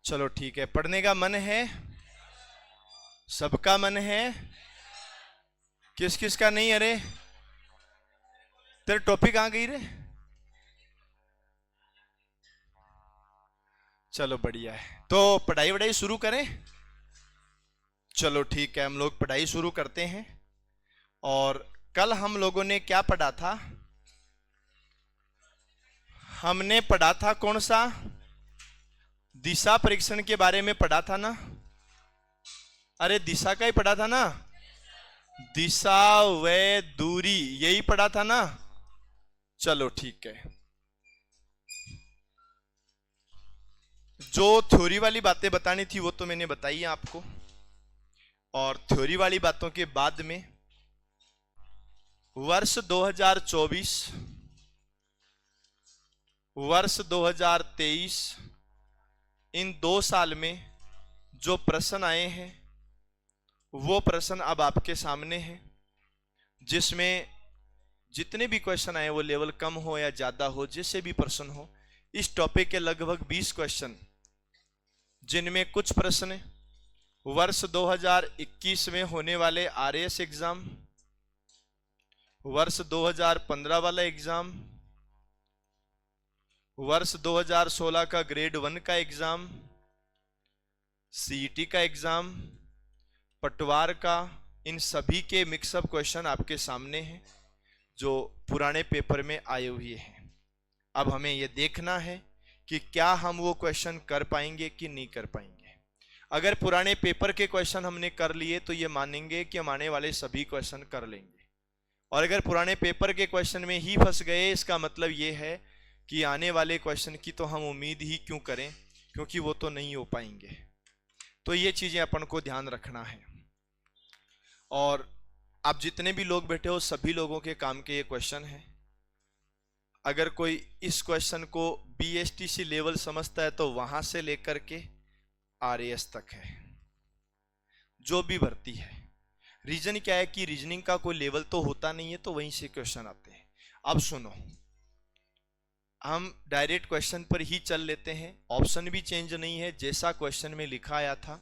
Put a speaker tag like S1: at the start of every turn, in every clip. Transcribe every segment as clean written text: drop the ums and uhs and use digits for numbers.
S1: चलो ठीक है, पढ़ने का मन है? सबका मन है? किस किस का नहीं? अरे तेरे टॉपिक कहाँ गई रे? चलो बढ़िया है, तो पढ़ाई वढ़ाई शुरू करें। चलो ठीक है, हम लोग पढ़ाई शुरू करते हैं। और कल हम लोगों ने क्या पढ़ा था? हमने पढ़ा था कौन सा? दिशा परीक्षण के बारे में पढ़ा था ना? अरे दिशा का ही पढ़ा था ना? दिशा व दूरी, यही पढ़ा था ना? चलो ठीक है। जो थ्योरी वाली बातें बतानी थी वो तो मैंने बताई है आपको। और थ्योरी वाली बातों के बाद में वर्ष 2024, वर्ष 2023, इन 2 साल में जो प्रश्न आए हैं वो प्रश्न अब आपके सामने हैं, जिसमें जितने भी क्वेश्चन आए वो लेवल कम हो या ज्यादा हो, जैसे भी प्रश्न हो, इस टॉपिक के लगभग 20 क्वेश्चन, जिनमें कुछ प्रश्न वर्ष 2021 में होने वाले आरएएस एग्जाम, वर्ष 2015 वाला एग्जाम, वर्ष 2016 का ग्रेड 1 का एग्जाम, सीईटी का एग्जाम, पटवार का, इन सभी के मिक्सअप क्वेश्चन आपके सामने हैं जो पुराने पेपर में आए हुए हैं। अब हमें यह देखना है कि क्या हम वो क्वेश्चन कर पाएंगे कि नहीं कर पाएंगे। अगर पुराने पेपर के क्वेश्चन हमने कर लिए तो ये मानेंगे कि हम आने वाले सभी क्वेश्चन कर लेंगे, और अगर पुराने पेपर के क्वेश्चन में ही फंस गए, इसका मतलब ये है कि आने वाले क्वेश्चन की तो हम उम्मीद ही क्यों करें, क्योंकि वो तो नहीं हो पाएंगे। तो ये चीजें अपन को ध्यान रखना है। और आप जितने भी लोग बैठे हो सभी लोगों के काम के ये क्वेश्चन है। अगर कोई इस क्वेश्चन को बीएसटीसी लेवल समझता है तो वहां से लेकर के आरएएस तक है, जो भी भर्ती है। रीजन क्या है कि रीजनिंग का कोई लेवल तो होता नहीं है, तो वहीं से क्वेश्चन आते हैं। अब सुनो, हम डायरेक्ट क्वेश्चन पर ही चल लेते हैं। ऑप्शन भी चेंज नहीं है, जैसा क्वेश्चन में लिखा आया था,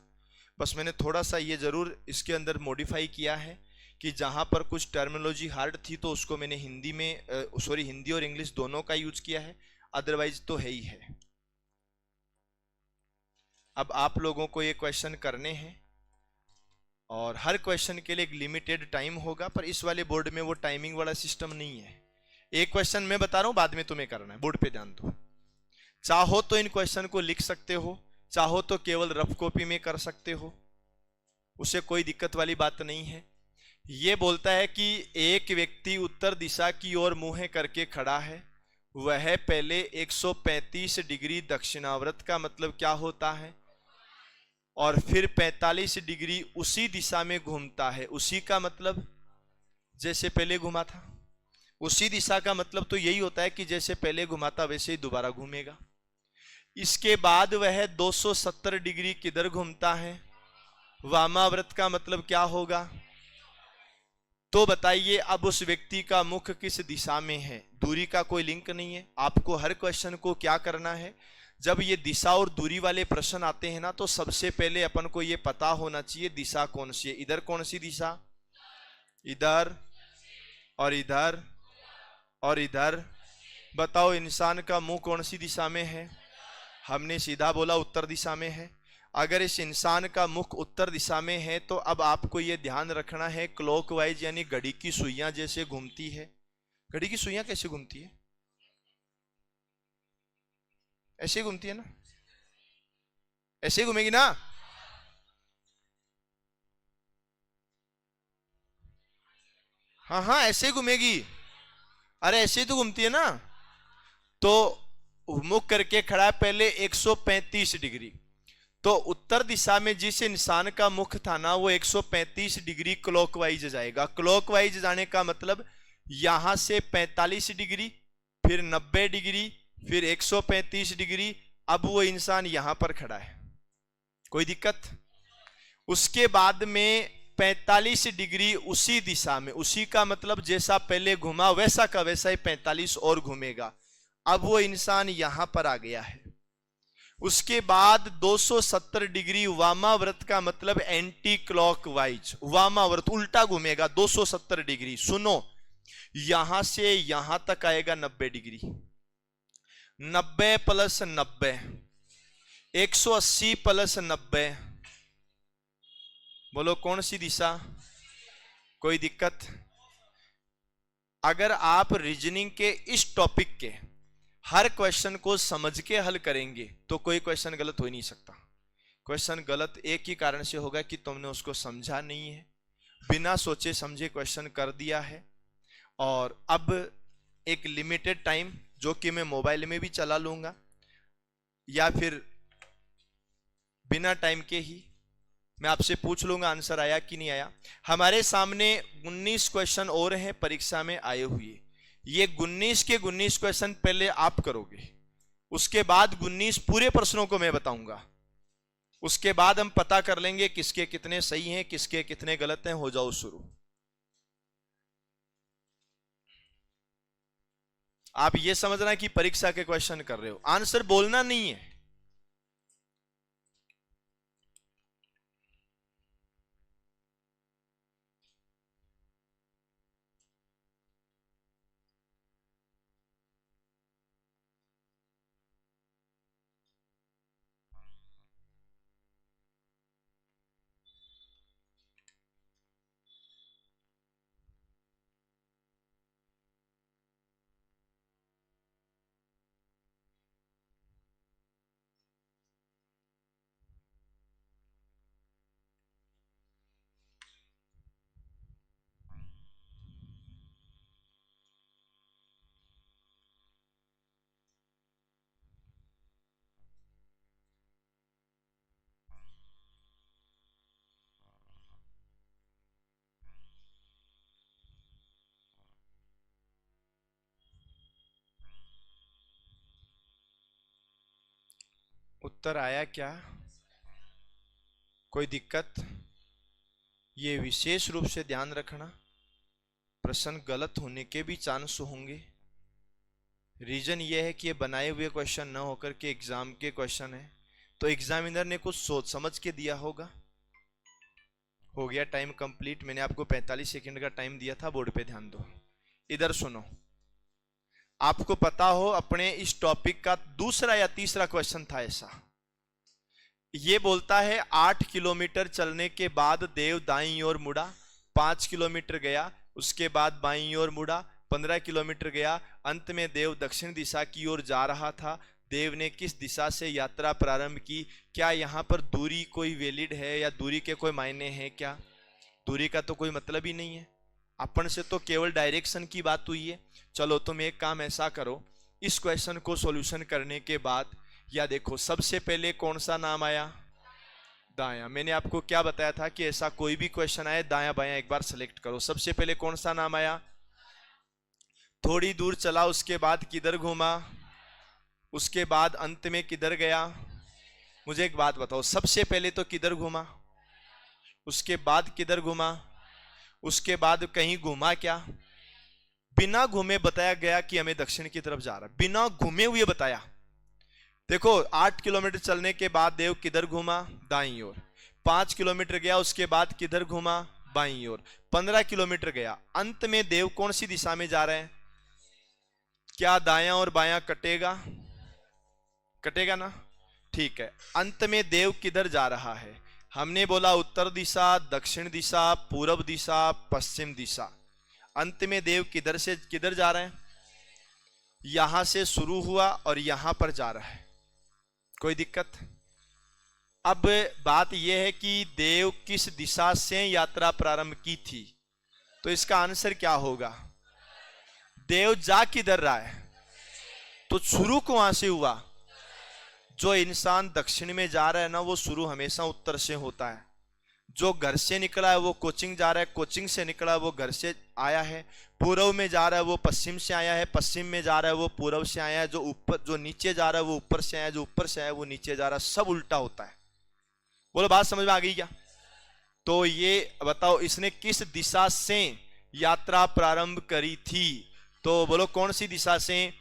S1: बस मैंने थोड़ा सा ये जरूर इसके अंदर मॉडिफाई किया है कि जहां पर कुछ टर्मिनोलॉजी हार्ड थी तो उसको मैंने हिंदी में हिंदी और इंग्लिश दोनों का यूज किया है, अदरवाइज तो है ही है। अब आप लोगों को ये क्वेश्चन करने हैं और हर क्वेश्चन के लिए एक लिमिटेड टाइम होगा, पर इस वाले बोर्ड में वो टाइमिंग वाला सिस्टम नहीं है। एक क्वेश्चन मैं बता रहा हूं, बाद में तुम्हें करना है, बोर्ड पे ध्यान दो। चाहो तो इन क्वेश्चन को लिख सकते हो, चाहो तो केवल रफ कॉपी में कर सकते हो, उसे कोई दिक्कत वाली बात नहीं है। ये बोलता है कि एक व्यक्ति उत्तर दिशा की ओर मुंह करके खड़ा है, वह पहले 135 डिग्री दक्षिणावर्त का मतलब क्या होता है, और फिर 45 डिग्री उसी दिशा में घूमता है। उसी का मतलब जैसे पहले घुमा था, उसी दिशा का मतलब तो यही होता है कि जैसे पहले घुमा था वैसे ही दोबारा घूमेगा। इसके बाद वह 270 डिग्री किधर घूमता है, वामाव्रत का मतलब क्या होगा। तो बताइए अब उस व्यक्ति का मुख किस दिशा में है। दूरी का कोई लिंक नहीं है। आपको हर क्वेश्चन को क्या करना है, जब ये दिशा और दूरी वाले प्रश्न आते हैं ना, तो सबसे पहले अपन को ये पता होना चाहिए दिशा कौन सी है। इधर कौन सी दिशा, इधर और इधर और इधर। बताओ इंसान का मुंह कौन सी दिशा में है? हमने सीधा बोला उत्तर दिशा में है। अगर इस इंसान का मुख उत्तर दिशा में है तो अब आपको यह ध्यान रखना है, क्लॉकवाइज यानी घड़ी की सुइयां जैसे घूमती है। घड़ी की सुइयां कैसे घूमती है? ऐसे घूमती है ना, ऐसे घूमेगी ना। हाँ हाँ ऐसे घूमेगी। अरे ऐसे तो घूमती है ना। तो मुख करके खड़ा है पहले 135 डिग्री, तो उत्तर दिशा में जिस इंसान का मुख था ना, वो 135 डिग्री क्लॉकवाइज जाएगा। क्लॉकवाइज जाने का मतलब यहां से 45 डिग्री, फिर 90 डिग्री, फिर 135 डिग्री। अब वो इंसान यहां पर खड़ा है, कोई दिक्कत? उसके बाद में 45 डिग्री उसी दिशा में, उसी का मतलब जैसा पहले घुमा वैसा का वैसा ही 45 और घूमेगा। अब वो इंसान यहां पर आ गया है। उसके बाद 270 डिग्री वामाव्रत का मतलब एंटी क्लॉकवाइज, वामाव्रत उल्टा घूमेगा 270 डिग्री। सुनो, यहां से यहां तक आएगा 90 डिग्री, 90 प्लस 90, 180 प्लस 90, बोलो कौन सी दिशा? कोई दिक्कत? अगर आप रीजनिंग के इस टॉपिक के हर क्वेश्चन को समझ के हल करेंगे तो कोई क्वेश्चन गलत हो ही नहीं सकता। क्वेश्चन गलत एक ही कारण से होगा कि तुमने उसको समझा नहीं है, बिना सोचे समझे क्वेश्चन कर दिया है। और अब एक लिमिटेड टाइम, जो कि मैं मोबाइल में भी चला लूंगा या फिर बिना टाइम के ही मैं आपसे पूछ लूंगा आंसर आया कि नहीं आया। हमारे सामने 19 क्वेश्चन और हैं परीक्षा में आए हुए। ये 19 के 19 क्वेश्चन पहले आप करोगे, उसके बाद 19 पूरे प्रश्नों को मैं बताऊंगा, उसके बाद हम पता कर लेंगे किसके कितने सही हैं, किसके कितने गलत हैं। हो जाओ शुरू। आप ये समझना कि परीक्षा के क्वेश्चन कर रहे हो, आंसर बोलना नहीं है। उत्तर आया क्या? कोई दिक्कत? ये विशेष रूप से ध्यान रखना, प्रश्न गलत होने के भी चांस होंगे। रीजन ये है कि ये बनाए हुए क्वेश्चन न होकर के एग्जाम के क्वेश्चन है, तो एग्जामिनर ने कुछ सोच समझ के दिया होगा। हो गया टाइम कंप्लीट, मैंने आपको 45 सेकंड का टाइम दिया था, बोर्ड पे ध्यान दो। इधर सुनो, आपको पता हो अपने इस टॉपिक का दूसरा या तीसरा क्वेश्चन था ऐसा। ये बोलता है 8 किलोमीटर चलने के बाद देव दाईं ओर मुड़ा, 5 किलोमीटर गया, उसके बाद बाईं ओर मुड़ा, 15 किलोमीटर गया, अंत में देव दक्षिण दिशा की ओर जा रहा था। देव ने किस दिशा से यात्रा प्रारंभ की? क्या यहाँ पर दूरी कोई वैलिड है या दूरी के कोई मायने हैं क्या? दूरी का तो कोई मतलब ही नहीं है, अपन से तो केवल डायरेक्शन की बात हुई है। चलो तुम एक काम ऐसा करो, इस क्वेश्चन को सॉल्यूशन करने के बाद या देखो, सबसे पहले कौन सा नाम आया? दाया। मैंने आपको क्या बताया था कि ऐसा कोई भी क्वेश्चन आए दाया बाया एक बार सेलेक्ट करो। सबसे पहले कौन सा नाम आया? थोड़ी दूर चला, उसके बाद किधर घूमा, उसके बाद अंत में किधर गया? मुझे एक बात बताओ, सबसे पहले तो किधर घूमा, उसके बाद किधर घूमा, उसके बाद कहीं घूमा क्या? बिना घूमे बताया गया कि हमें दक्षिण की तरफ जा रहा है, बिना घूमे हुए बताया। देखो 8 किलोमीटर चलने के बाद देव किधर घूमा? दाईं ओर। 5 किलोमीटर गया, उसके बाद किधर घूमा? बाईं ओर। 15 किलोमीटर गया, अंत में देव कौन सी दिशा में जा रहे हैं? क्या दायां और बायां कटेगा? कटेगा ना? ठीक है, अंत में देव किधर जा रहा है? हमने बोला उत्तर दिशा, दक्षिण दिशा, पूर्व दिशा, पश्चिम दिशा। अंत में देव किधर से किधर जा रहे हैं? यहां से शुरू हुआ और यहां पर जा रहा है। कोई दिक्कत? अब बात यह है कि देव किस दिशा से यात्रा प्रारंभ की थी, तो इसका आंसर क्या होगा? देव जा किधर रहा है, तो शुरू को वहां से हुआ। जो इंसान दक्षिण में जा रहा है ना, वो शुरू हमेशा उत्तर से होता है। जो घर से निकला है वो कोचिंग जा रहा है, कोचिंग से निकला है वो घर से आया है। पूर्व में जा रहा है वो पश्चिम से आया है, पश्चिम में जा रहा है वो पूर्व से आया है। जो ऊपर, जो नीचे जा रहा है वो ऊपर से आया है, जो ऊपर से आया है वो नीचे जा रहा है। सब उल्टा होता है। बोलो बात समझ में आ गई क्या? तो ये बताओ इसने किस दिशा से यात्रा प्रारंभ करी थी? तो बोलो कौन सी दिशा से?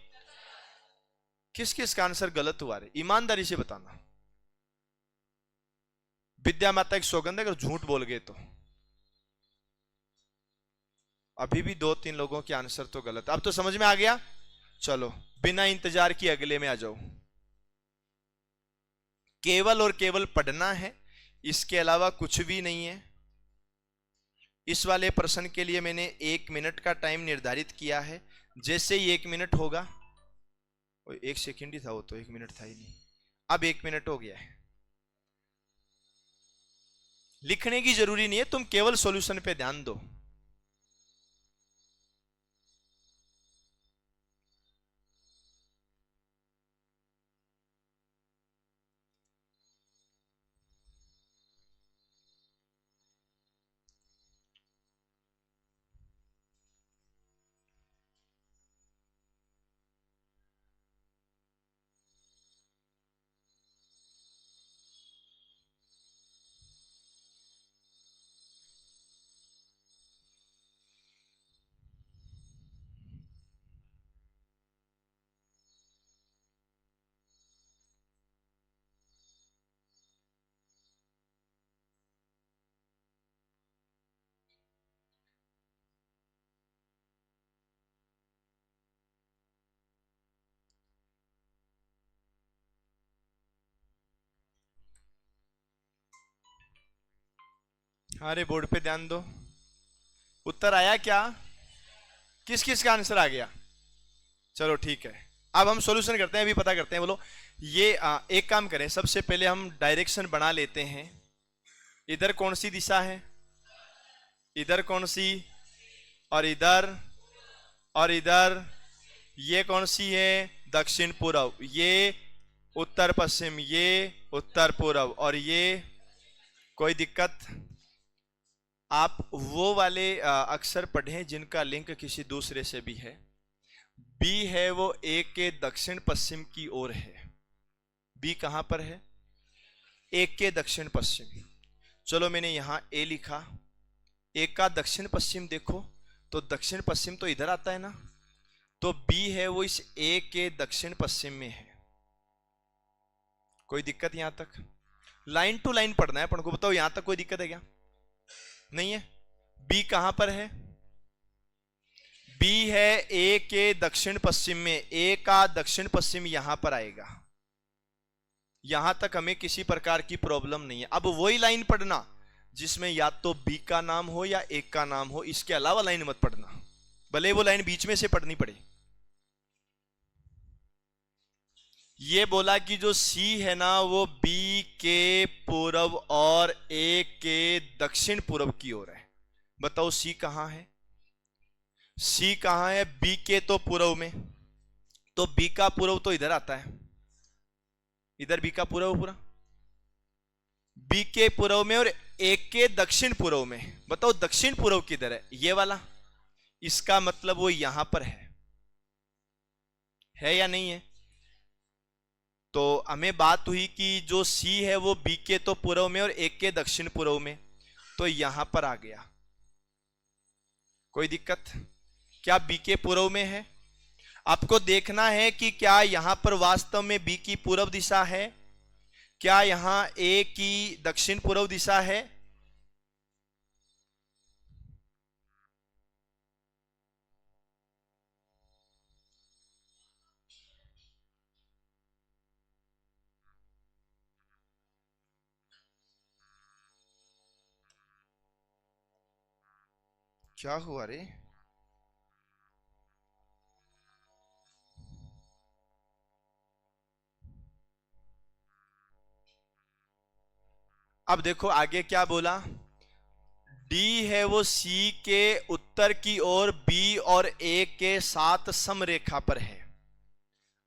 S1: किस किस का आंसर गलत हुआ रे, ईमानदारी से बताना। विद्या माता एक सौगंध है, अगर झूठ बोल गए तो। अभी भी 2-3 लोगों के आंसर तो गलत। अब तो समझ में आ गया। चलो बिना इंतजार किए अगले में आ जाओ। केवल और केवल पढ़ना है, इसके अलावा कुछ भी नहीं है। इस वाले प्रश्न के लिए मैंने 1 मिनट का टाइम निर्धारित किया है। जैसे ही 1 मिनट होगा, 1 सेकंड ही था वो तो, 1 मिनट था ही नहीं। अब 1 मिनट हो गया है। लिखने की जरूरी नहीं है, तुम केवल सॉल्यूशन पे ध्यान दो। अरे बोर्ड पे ध्यान दो। उत्तर आया क्या? किस किस का आंसर आ गया? चलो ठीक है, अब हम सॉल्यूशन करते हैं, अभी पता करते हैं। बोलो ये एक काम करें, सबसे पहले हम डायरेक्शन बना लेते हैं। इधर कौन सी दिशा है, इधर कौन सी, और इधर, और इधर ये कौन सी है, दक्षिण पूर्व, ये उत्तर पश्चिम, ये उत्तर पूर्व, और ये। कोई दिक्कत? आप वो वाले अक्षर पढ़ें जिनका लिंक किसी दूसरे से भी है। बी है वो ए के दक्षिण पश्चिम की ओर है। बी कहां पर है? ए के दक्षिण पश्चिम। चलो मैंने यहां ए लिखा। ए का दक्षिण पश्चिम देखो तो दक्षिण पश्चिम तो इधर आता है ना, तो बी है वो इस ए के दक्षिण पश्चिम में है। कोई दिक्कत यहां तक? लाइन टू लाइन पढ़ना है अपन को। बताओ यहां तक कोई दिक्कत है क्या? नहीं है। बी कहां पर है? बी है ए के दक्षिण पश्चिम में। ए का दक्षिण पश्चिम यहां पर आएगा। यहां तक हमें किसी प्रकार की प्रॉब्लम नहीं है। अब वही लाइन पढ़ना जिसमें या तो बी का नाम हो या ए का नाम हो, इसके अलावा लाइन मत पढ़ना, भले वो लाइन बीच में से पढ़नी पड़े। ये बोला कि जो सी है ना वो बी के पूर्व और ए के दक्षिण पूर्व की ओर है। बताओ सी कहां है? सी कहां है? बी के तो पूर्व में, तो बी का पूर्व तो इधर आता है, इधर बी का पूर्व पूरा, बी के पूर्व में, और ए के दक्षिण पूर्व में। बताओ दक्षिण पूर्व किधर है? ये वाला। इसका मतलब वो यहां पर है या नहीं है? तो हमें बात हुई कि जो सी है वो बी के तो पूर्व में और ए के दक्षिण पूर्व में, तो यहां पर आ गया। कोई दिक्कत? क्या बी के पूर्व में है? आपको देखना है कि क्या यहां पर वास्तव में बी की पूर्व दिशा है, क्या यहां ए की दक्षिण पूर्व दिशा है। क्या हुआ रे? अब देखो आगे क्या बोला। डी है वो सी के उत्तर की ओर बी और ए के साथ समरेखा पर है।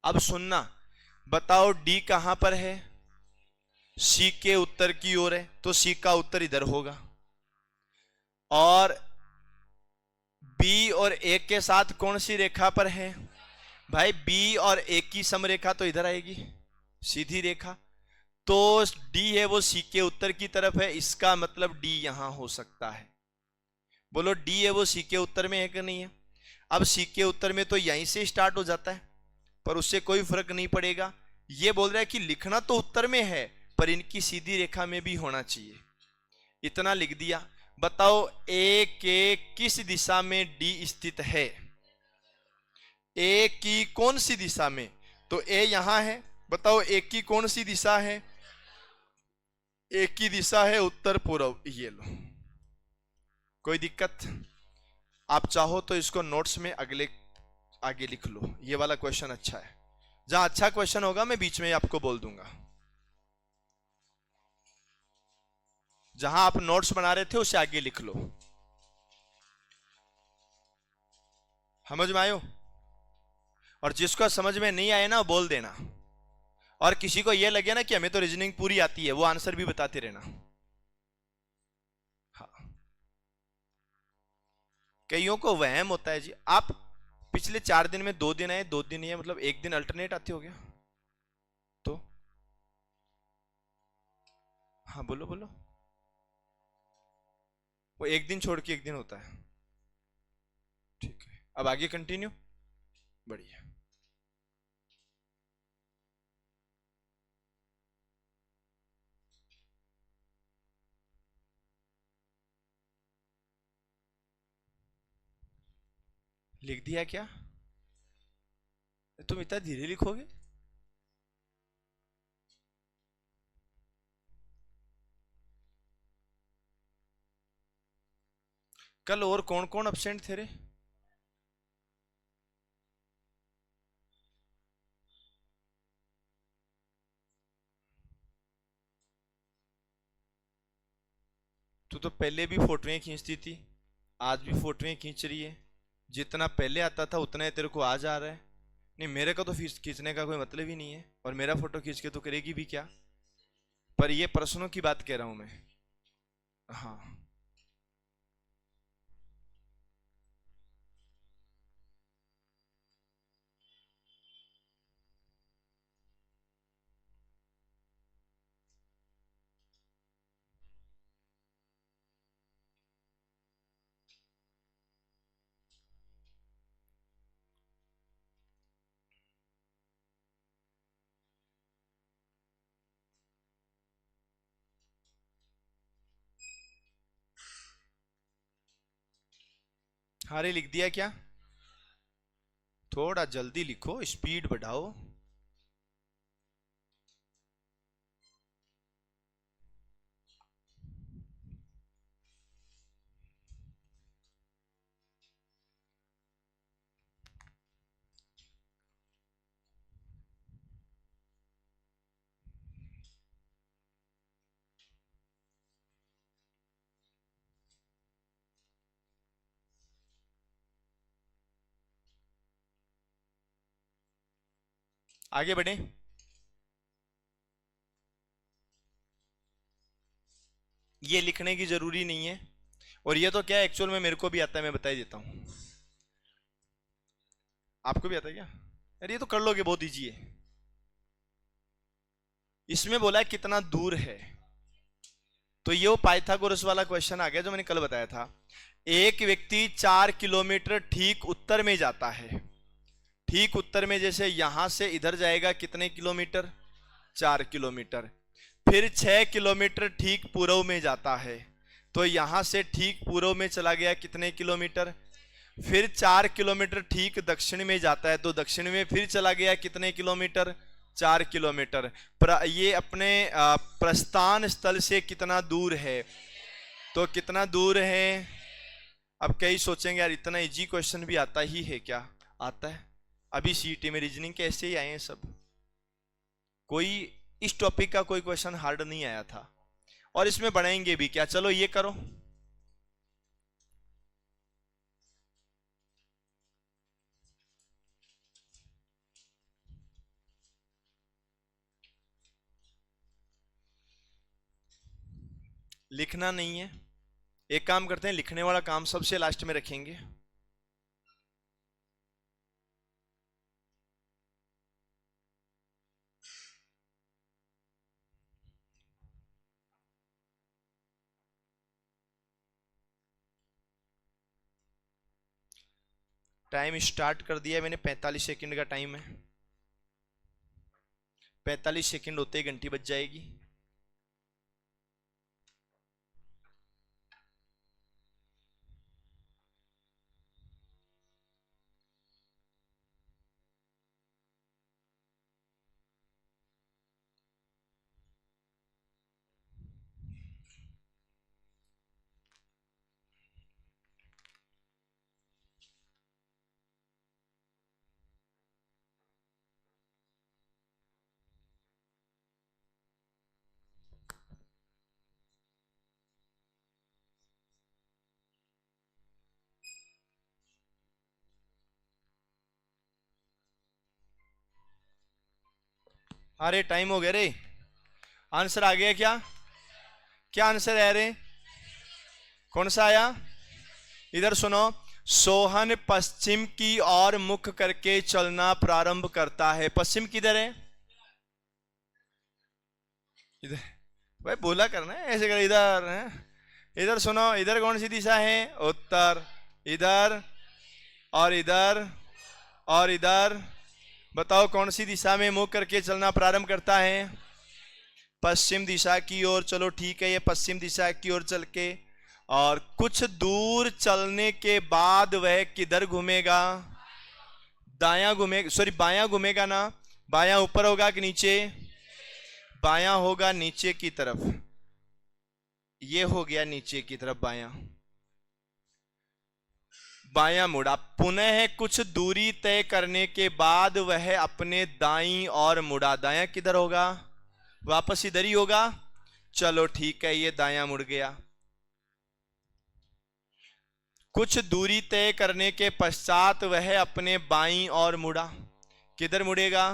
S1: अब सुनना, बताओ डी कहां पर है? सी के उत्तर की ओर है, तो सी का उत्तर इधर होगा। और बी और ए के साथ कौन सी रेखा पर है? भाई बी और ए की समरेखा तो इधर आएगी, सीधी रेखा। तो डी है वो सी के उत्तर की तरफ है, इसका मतलब डी यहां हो सकता है। बोलो डी है वो सी के उत्तर में है कि नहीं है? अब सी के उत्तर में तो यहीं से स्टार्ट हो जाता है, पर उससे कोई फर्क नहीं पड़ेगा। ये बोल रहा है कि लिखना तो उत्तर में है पर इनकी सीधी रेखा में भी होना चाहिए। इतना लिख दिया। बताओ ए के किस दिशा में डी स्थित है? ए की कौन सी दिशा में? तो ए यहां है। बताओ ए की कौन सी दिशा है? ए की दिशा है उत्तर पूर्व। ये लो, कोई दिक्कत? आप चाहो तो इसको नोट्स में अगले आगे लिख लो। ये वाला क्वेश्चन अच्छा है। जहां अच्छा क्वेश्चन होगा मैं बीच में आपको बोल दूंगा। जहां आप नोट्स बना रहे थे उसे आगे लिख लो। समझ में आयो? और जिसको समझ में नहीं आए ना बोल देना। और किसी को यह लगे ना कि हमें तो रीजनिंग पूरी आती है, वो आंसर भी बताते रहना। हाँ, कईयों को वहम होता है जी। आप पिछले 4 दिन में 2 दिन आए, 2 दिन ये मतलब एक दिन अल्टरनेट आते हो गया तो? हाँ बोलो बोलो। वो एक दिन छोड़ के एक दिन होता है। ठीक है, अब आगे कंटिन्यू। बढ़िया। लिख दिया क्या? तुम इतना धीरे लिखोगे? कल और कौन कौन अब्सेंट थे रे? तू तो पहले भी फोटोएं खींचती थी, आज भी फोटोएं खींच रही है। जितना पहले आता था उतना ही तेरे को आज आ रहा है। नहीं, मेरे को तो खींचने का कोई मतलब ही नहीं है, और मेरा फोटो खींच के तो करेगी भी क्या? पर ये प्रश्नों की बात कह रहा हूं मैं। हाँ, हारे लिख दिया क्या? थोड़ा जल्दी लिखो, स्पीड बढ़ाओ। आगे बढ़े। ये लिखने की जरूरी नहीं है, और ये तो क्या है एक्चुअल में मेरे को भी आता है, मैं बता ही देता हूं। आपको भी आता है क्या? अरे ये तो कर लोगे, बहुत ईजी है। इसमें बोला है कितना दूर है, तो ये वो पाइथागोरस वाला क्वेश्चन आ गया जो मैंने कल बताया था। एक व्यक्ति 4 किलोमीटर ठीक उत्तर में जाता है। ठीक उत्तर में जैसे यहां से इधर जाएगा कितने किलोमीटर? 4 किलोमीटर। फिर 6 किलोमीटर ठीक पूर्व में जाता है, तो यहां से ठीक पूर्व में चला गया कितने किलोमीटर? फिर 4 किलोमीटर ठीक दक्षिण में जाता है, तो दक्षिण में फिर चला गया कितने किलोमीटर? 4 किलोमीटर। ये अपने प्रस्थान स्थल से कितना दूर है? तो कितना दूर है? अब कई सोचेंगे यार इतना इजी क्वेश्चन भी आता ही है क्या? आता है। अभी सीईटी में रीजनिंग के ऐसे ही आए हैं सब। कोई इस टॉपिक का कोई क्वेश्चन हार्ड नहीं आया था, और इसमें बढ़ाएंगे भी क्या? चलो ये करो। लिखना नहीं है। एक काम करते हैं, लिखने वाला काम सबसे लास्ट में रखेंगे। टाइम स्टार्ट कर दिया मैंने, 45 सेकंड का टाइम है। 45 सेकंड होते ही घंटी बज जाएगी। अरे टाइम हो गया रे। आंसर आ गया क्या? क्या आंसर है रे? कौन सा आया? इधर सुनो। सोहन पश्चिम की ओर मुख करके चलना प्रारंभ करता है। पश्चिम किधर है? इधर। भाई बोला करना है ऐसे कर, इधर है। इधर सुनो, इधर कौन सी दिशा है? उत्तर। इधर और इधर और इधर। बताओ कौन सी दिशा में मुख करके चलना प्रारंभ करता है? पश्चिम दिशा की ओर। चलो ठीक है, ये पश्चिम दिशा की ओर चल के और कुछ दूर चलने के बाद वह किधर घूमेगा? दायां घूमेगा, सॉरी बायां घूमेगा ना। बायां ऊपर होगा कि नीचे? बायां होगा नीचे की तरफ। ये हो गया नीचे की तरफ बायां। बायां मुड़ा। पुनः कुछ दूरी तय करने के बाद वह अपने दाईं ओर मुड़ा। दायां किधर होगा? वापस इधर ही होगा। चलो ठीक है, ये दायां मुड़ गया। कुछ दूरी तय करने के पश्चात वह अपने बाईं ओर मुड़ा। किधर मुड़ेगा?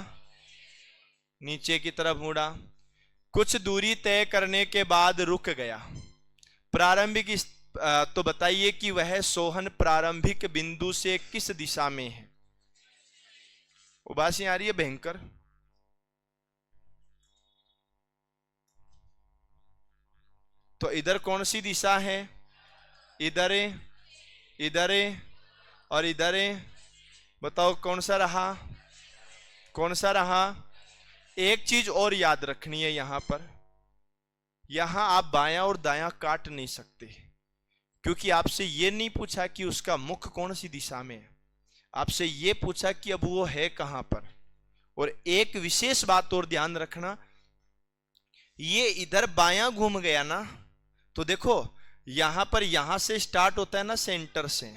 S1: नीचे की तरफ मुड़ा। कुछ दूरी तय करने के बाद रुक गया। प्रारंभिक तो बताइए कि वह सोहन प्रारंभिक बिंदु से किस दिशा में है? उबासी आ रही है भयंकर। तो इधर कौन सी दिशा है? इधर है, इधर है और इधर है। बताओ कौन सा रहा? कौन सा रहा? एक चीज और याद रखनी है यहां पर। यहां आप बायां और दायां काट नहीं सकते, क्योंकि आपसे यह नहीं पूछा कि उसका मुख कौन सी दिशा में है। आपसे यह पूछा कि अब वो है कहां पर। और एक विशेष बात और ध्यान रखना, ये इधर बायां घूम गया ना, तो देखो यहां पर, यहां से स्टार्ट होता है ना सेंटर से।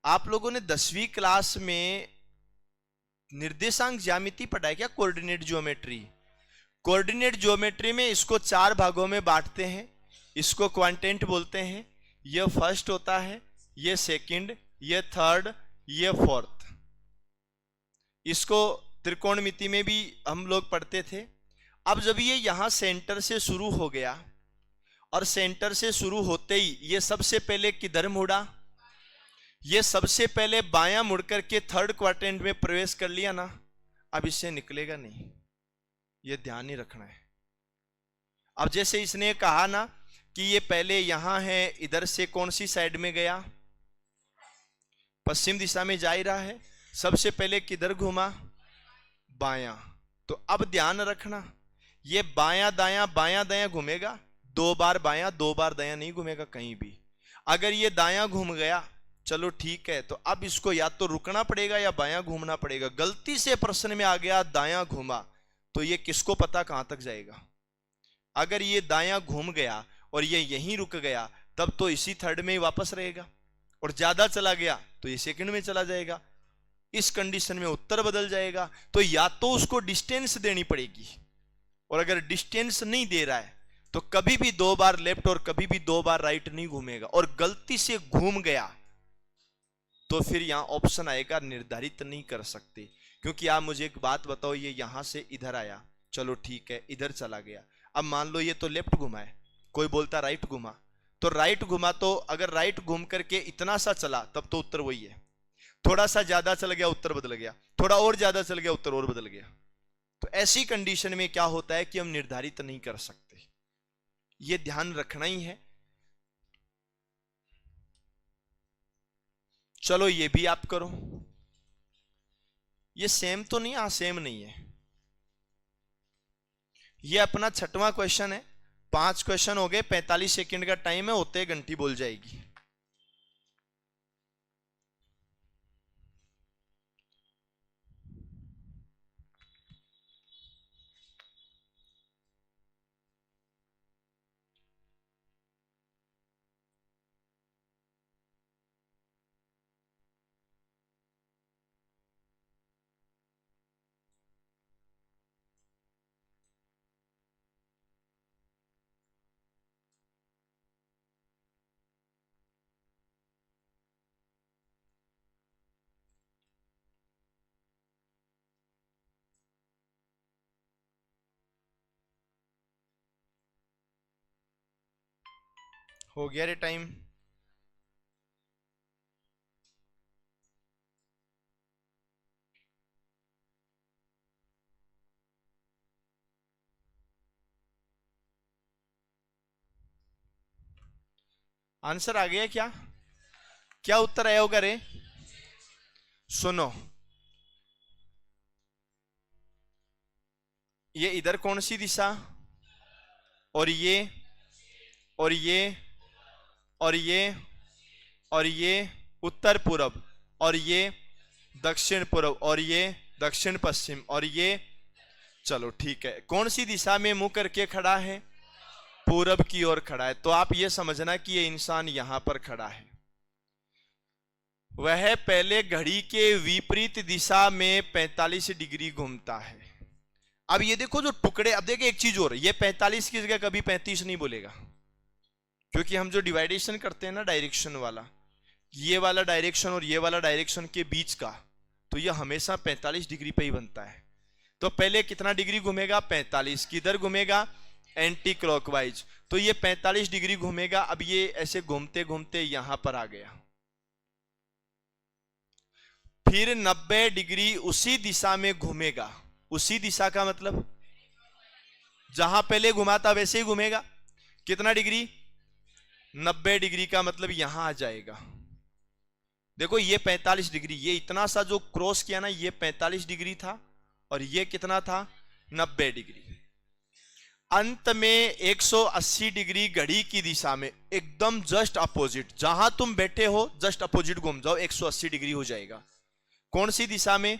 S1: आप लोगों ने 10वीं क्लास में निर्देशांक ज्यामिति पढ़ा है क्या? Coordinate geometry. कोऑर्डिनेट ज्योमेट्री में इसको 4 भागों में बांटते हैं। इसको क्वांटेंट बोलते हैं। ये फर्स्ट होता है, ये सेकंड, ये थर्ड, ये फोर्थ। इसको त्रिकोणमिति में भी हम लोग पढ़ते थे। अब जब ये यहां सेंटर से शुरू हो गया और सेंटर से शुरू होते ही ये सबसे पहले किधर मुड़ा? ये सबसे पहले बायां मुड़ करके थर्ड क्वाड्रेंट में प्रवेश कर लिया ना। अब इससे निकलेगा नहीं, ये ध्यान ही रखना है। अब जैसे इसने कहा ना कि ये पहले यहां है, इधर से कौन सी साइड में गया? पश्चिम दिशा में जा ही रहा है। सबसे पहले किधर घूमा? बायां। तो अब ध्यान रखना, ये बायां दायां घूमेगा। 2 बार बायां 2 बार दायां नहीं घूमेगा कहीं भी। अगर ये दायां घूम गया, चलो ठीक है, तो अब इसको या तो रुकना पड़ेगा या बायां घूमना पड़ेगा। गलती से प्रश्न में आ गया दायां घूमा, तो ये किसको पता कहां तक जाएगा। अगर ये दायां घूम गया और ये यहीं रुक गया, तब तो इसी थर्ड में ही वापस रहेगा। और ज्यादा चला गया तो ये सेकंड में चला जाएगा। इस कंडीशन में उत्तर बदल जाएगा। तो या तो उसको डिस्टेंस देनी पड़ेगी, और अगर डिस्टेंस नहीं दे रहा है तो कभी भी 2 बार लेफ्ट और कभी भी 2 बार राइट नहीं घूमेगा। और गलती से घूम गया तो फिर यहां ऑप्शन आएगा निर्धारित नहीं कर सकते। क्योंकि आप मुझे एक बात बताओ, ये यहां से इधर आया, चलो ठीक है, इधर चला गया। अब मान लो ये तो लेफ्ट घुमा है, कोई बोलता राइट घुमा, तो राइट घुमा, तो अगर राइट घूम करके इतना सा चला तब तो उत्तर वही है। थोड़ा सा ज्यादा चल गया, उत्तर बदल गया। थोड़ा और ज्यादा चल गया, उत्तर और बदल गया। तो ऐसी कंडीशन में क्या होता है कि हम निर्धारित नहीं कर सकते। यह ध्यान रखना ही है। चलो ये भी आप करो। ये सेम तो नहीं? हाँ सेम नहीं है। ये अपना छठवां क्वेश्चन है। 5 क्वेश्चन हो गए, 45 सेकंड का टाइम है, होते घंटी बोल जाएगी। हो गया रे टाइम। आंसर आ गया क्या? क्या उत्तर आया होगा रे? सुनो, ये इधर कौन सी दिशा, और ये, और ये, और ये, और ये उत्तर पूर्व, और ये दक्षिण पूर्व, और ये दक्षिण पश्चिम, और ये, चलो ठीक है, कौन सी दिशा में मुंह करके खड़ा है? पूरब की ओर खड़ा है। तो आप ये समझना कि ये इंसान यहां पर खड़ा है। वह पहले घड़ी के विपरीत दिशा में 45 डिग्री घूमता है। अब ये देखो जो टुकड़े, अब देखिए एक चीज और, ये 45 की जगह कभी 35 नहीं बोलेगा, क्योंकि हम जो डिवाइडेशन करते हैं ना डायरेक्शन वाला, ये वाला डायरेक्शन और ये वाला डायरेक्शन के बीच का, तो ये हमेशा 45 डिग्री पे ही बनता है। तो पहले कितना डिग्री घूमेगा? 45। किधर घूमेगा? Anti clockwise. तो ये 45 डिग्री घूमेगा। अब ये ऐसे घूमते घूमते यहां पर आ गया, फिर 90 डिग्री उसी दिशा में घूमेगा। उसी दिशा का मतलब जहां पहले घुमा था वैसे ही घूमेगा। कितना डिग्री? 90 डिग्री का मतलब यहां आ जाएगा। देखो ये 45 डिग्री, ये इतना सा जो क्रॉस किया ना, ये 45 डिग्री था, और ये कितना था? 90 डिग्री। अंत में 180 डिग्री घड़ी की दिशा में, एकदम जस्ट अपोजिट, जहां तुम बैठे हो जस्ट अपोजिट घूम जाओ, 180 डिग्री हो जाएगा। कौन सी दिशा में?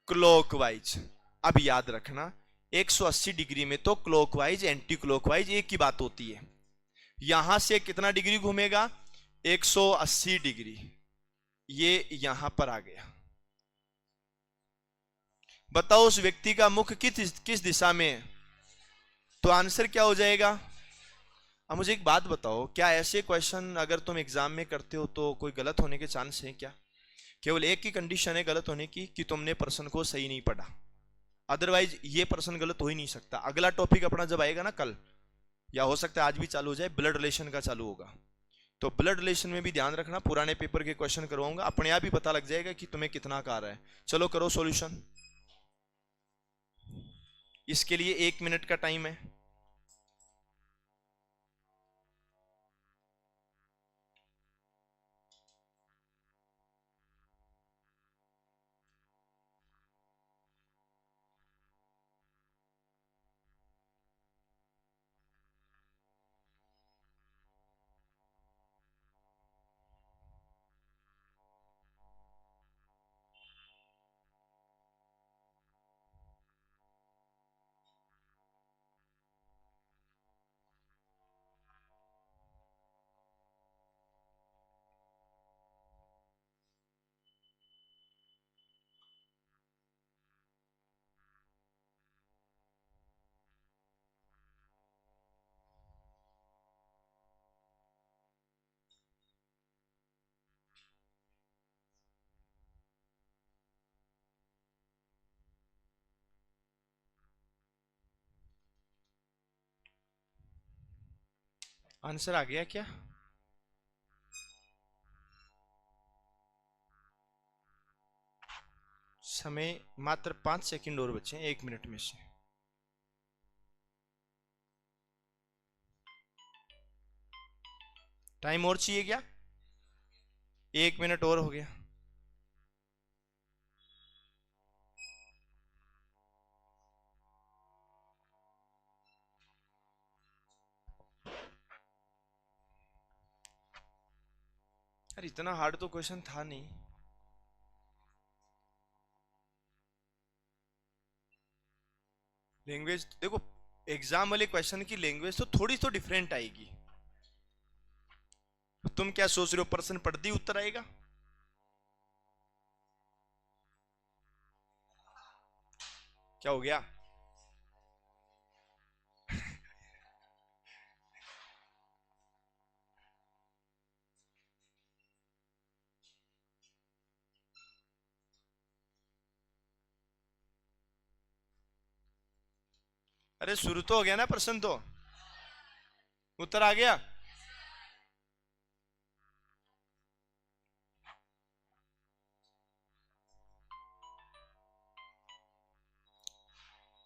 S1: क्लॉकवाइज। अब याद रखना, 180 डिग्री में तो क्लॉकवाइज एंटी क्लॉकवाइज एक ही बात होती है। यहां से कितना डिग्री घूमेगा? 180 डिग्री। ये यहां पर आ गया। बताओ उस व्यक्ति का मुख किस दिशा में है? तो आंसर क्या हो जाएगा? अब मुझे एक बात बताओ, क्या ऐसे क्वेश्चन अगर तुम एग्जाम में करते हो तो कोई गलत होने के चांस है क्या? केवल एक ही कंडीशन है गलत होने की, कि तुमने प्रश्न को सही नहीं पढ़ा। अदरवाइज ये प्रश्न गलत हो ही नहीं सकता। अगला टॉपिक अपना जब आएगा ना कल, या हो सकता है आज भी चालू हो जाए, ब्लड रिलेशन का चालू होगा। तो ब्लड रिलेशन में भी ध्यान रखना, पुराने पेपर के क्वेश्चन करवाऊंगा, अपने आप ही पता लग जाएगा कि तुम्हें कितना का आ रहा है। चलो करो सॉल्यूशन। इसके लिए 1 मिनट का टाइम है। आंसर आ गया क्या? समय मात्र 5 सेकंड और बचे हैं 1 मिनट में से। टाइम और चाहिए क्या? 1 मिनट और हो गया। यार इतना हार्ड तो क्वेश्चन था नहीं। लैंग्वेज देखो, एग्जाम वाले क्वेश्चन की लैंग्वेज तो थोड़ी तो डिफरेंट आएगी। तुम क्या सोच रहे हो पर्सन पढ़ती उत्तर आएगा? क्या हो गया? अरे शुरू तो हो गया ना प्रश्न, तो उत्तर आ गया।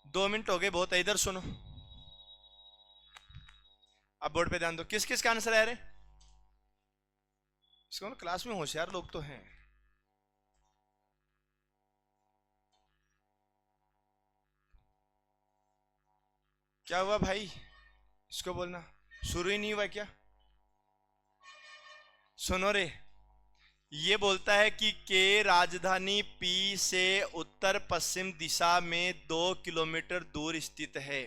S1: दो मिनट हो गए बहुत है, इधर सुनो। अब बोर्ड पे ध्यान दो, किस किस का आंसर है? अरे इसको क्लास में होशियार लोग तो हैं। क्या हुआ भाई? इसको बोलना शुरू ही नहीं हुआ क्या? सुनो रे, ये बोलता है कि के राजधानी पी से उत्तर पश्चिम दिशा में 2 किलोमीटर दूर स्थित है।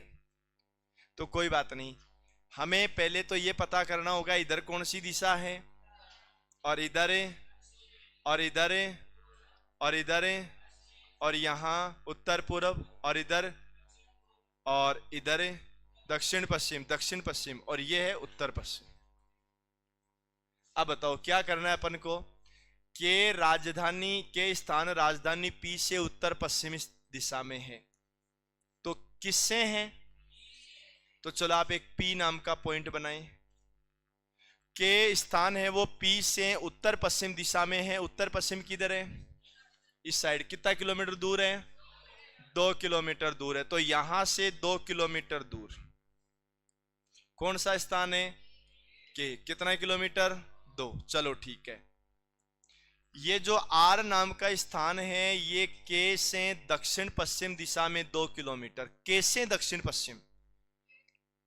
S1: तो कोई बात नहीं, हमें पहले तो ये पता करना होगा इधर कौन सी दिशा है, और इधर है, और इधर है, और इधर है, और यहाँ उत्तर पूर्व, और इधर, और इधर है दक्षिण पश्चिम, दक्षिण पश्चिम, और ये है उत्तर पश्चिम। अब बताओ क्या करना है अपन को? के राजधानी के स्थान राजधानी पी से उत्तर पश्चिमी दिशा में है, तो किससे है? तो चलो आप एक पी नाम का पॉइंट बनाएं। के स्थान है वो पी से उत्तर पश्चिम दिशा में है। उत्तर पश्चिम किधर है? इस साइड। कितना किलोमीटर दूर है? 2 किलोमीटर दूर है। तो यहां से 2 किलोमीटर दूर कौन सा स्थान है? के। कितना किलोमीटर? 2। चलो ठीक है। ये जो आर नाम का स्थान है ये के से दक्षिण पश्चिम दिशा में 2 किलोमीटर। के से दक्षिण पश्चिम,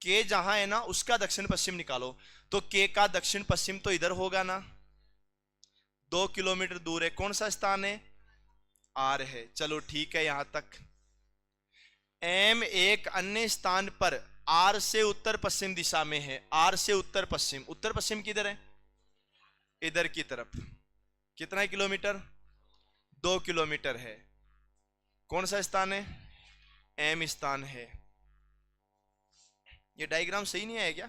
S1: के जहां है ना उसका दक्षिण पश्चिम निकालो, तो के का दक्षिण पश्चिम तो इधर होगा ना। 2 किलोमीटर दूर है। कौन सा स्थान है? आर है। चलो ठीक है यहां तक। एम एक अन्य स्थान पर आर से उत्तर पश्चिम दिशा में है। आर से उत्तर पश्चिम, उत्तर पश्चिम किधर है? इधर की तरफ। कितना किलोमीटर? 2 किलोमीटर है। कौन सा स्थान है? एम स्थान है। ये डायग्राम सही नहीं है क्या?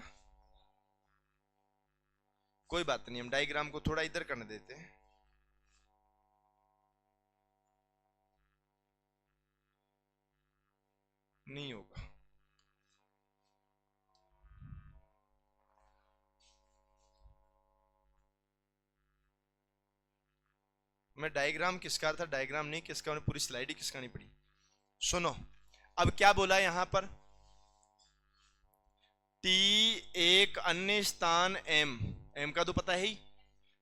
S1: कोई बात नहीं, हम डायग्राम को थोड़ा इधर करने देते हैं। नहीं होगा। मैं डायग्राम किसका था, डायग्राम नहीं किसका, उन्हें पूरी स्लाइड ही किसका नहीं पड़ी। सुनो, अब क्या बोला यहां पर? टी एक अन्य स्थान एम, एम का तो पता है ही,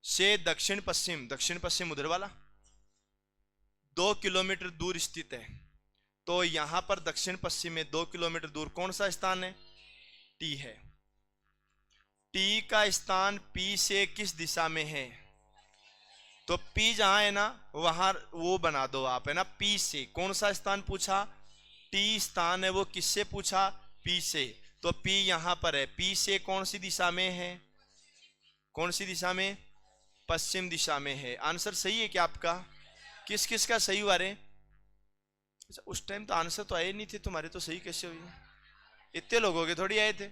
S1: से दक्षिण पश्चिम, दक्षिण पश्चिम उधर वाला 2 किलोमीटर दूर स्थित है। तो यहां पर दक्षिण पश्चिम में 2 किलोमीटर दूर कौन सा स्थान है? टी है। टी का स्थान पी से किस दिशा में है? तो P जहां है ना वहां वो बना दो आप, है ना। P से कौन सा स्थान पूछा? T स्थान है वो किससे पूछा? P से। तो P यहां पर है। P से कौन सी दिशा में है? कौन सी दिशा में? पश्चिम दिशा में है। आंसर सही है क्या आपका? किस किस का सही हुआ रे? अच्छा, उस टाइम तो आंसर तो आए नहीं थे तुम्हारे, तो सही कैसे हुई? इतने लोगों के थोड़ी आए थे।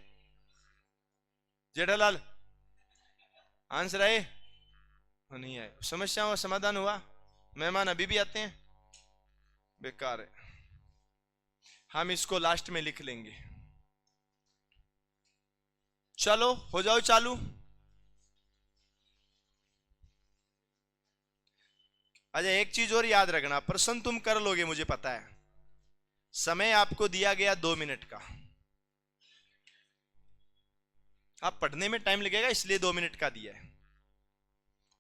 S1: जेठालाल आंसर आए? नहीं आए। समस्याओं का समाधान हुआ? मेहमान अभी भी आते हैं? बेकार है, हम इसको लास्ट में लिख लेंगे। चलो हो जाओ चालू। अच्छा एक चीज और याद रखना, प्रश्न तुम कर लोगे मुझे पता है। समय आपको दिया गया 2 मिनट का। आप पढ़ने में टाइम लगेगा इसलिए 2 मिनट का दिया है।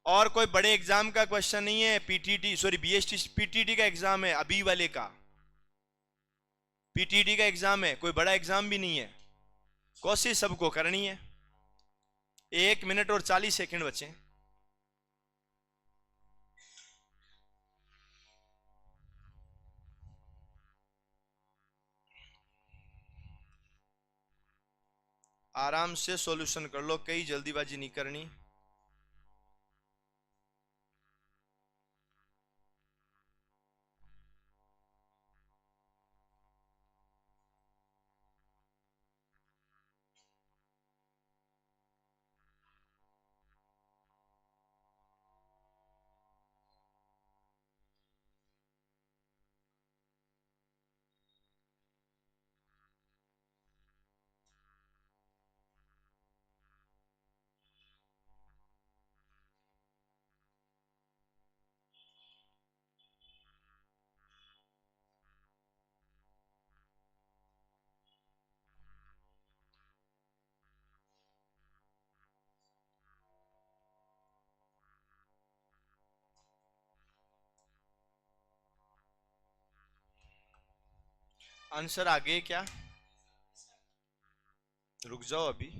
S1: और कोई बड़े एग्जाम का क्वेश्चन नहीं है। पीटीटी सॉरी बीएसटी पीटीटी का एग्जाम है अभी वाले का। पीटीटी का एग्जाम है, कोई बड़ा एग्जाम भी नहीं है। कोशिश सबको करनी है। 1 मिनट और 40 सेकंड बचे। आराम से सॉल्यूशन कर लो, कई जल्दीबाजी नहीं करनी। आंसर आ गए क्या? रुक जाओ अभी।